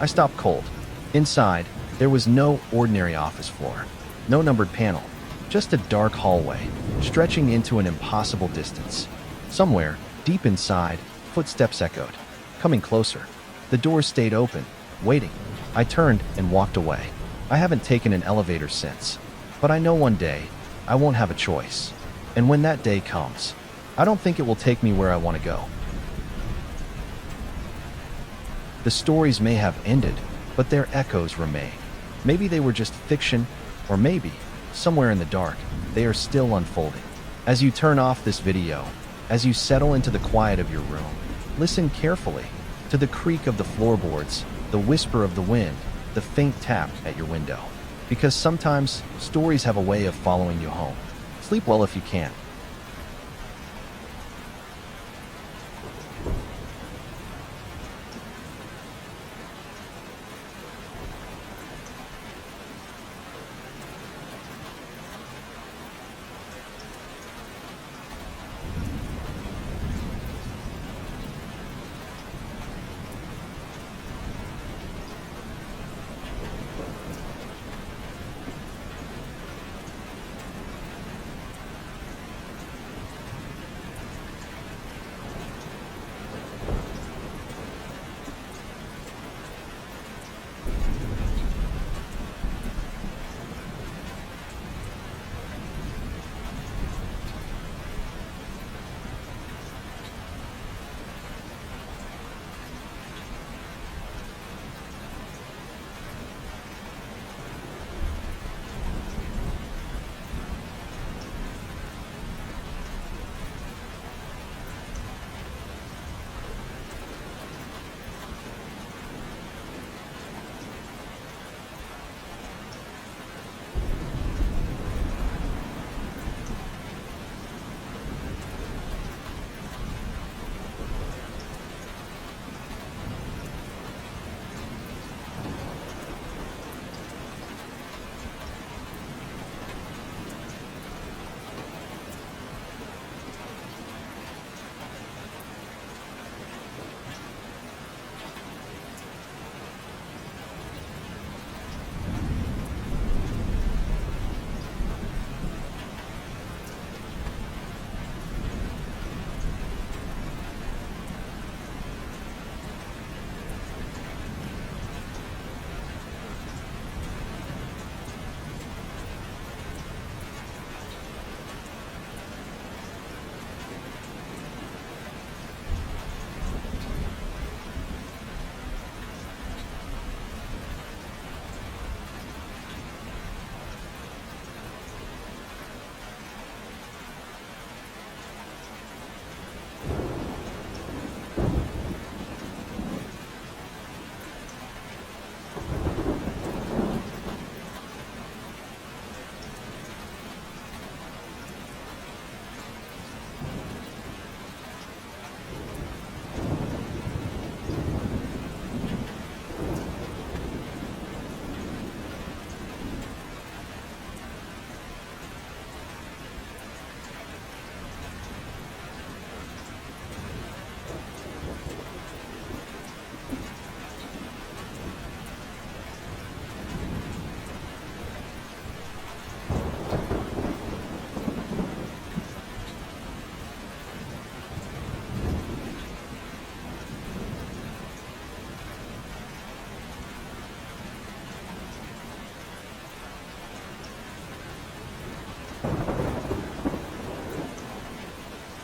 I stopped cold. Inside, there was no ordinary office floor. No numbered panel. Just a dark hallway, stretching into an impossible distance. Somewhere, deep inside, footsteps echoed. Coming closer. The doors stayed open, waiting. I turned and walked away. I haven't taken an elevator since. But I know one day, I won't have a choice. And when that day comes, I don't think it will take me where I want to go. The stories may have ended, but their echoes remain. Maybe they were just fiction, or maybe, somewhere in the dark, they are still unfolding. As you turn off this video, as you settle into the quiet of your room, listen carefully to the creak of the floorboards, the whisper of the wind, the faint tap at your window. Because sometimes, stories have a way of following you home. Sleep well if you can.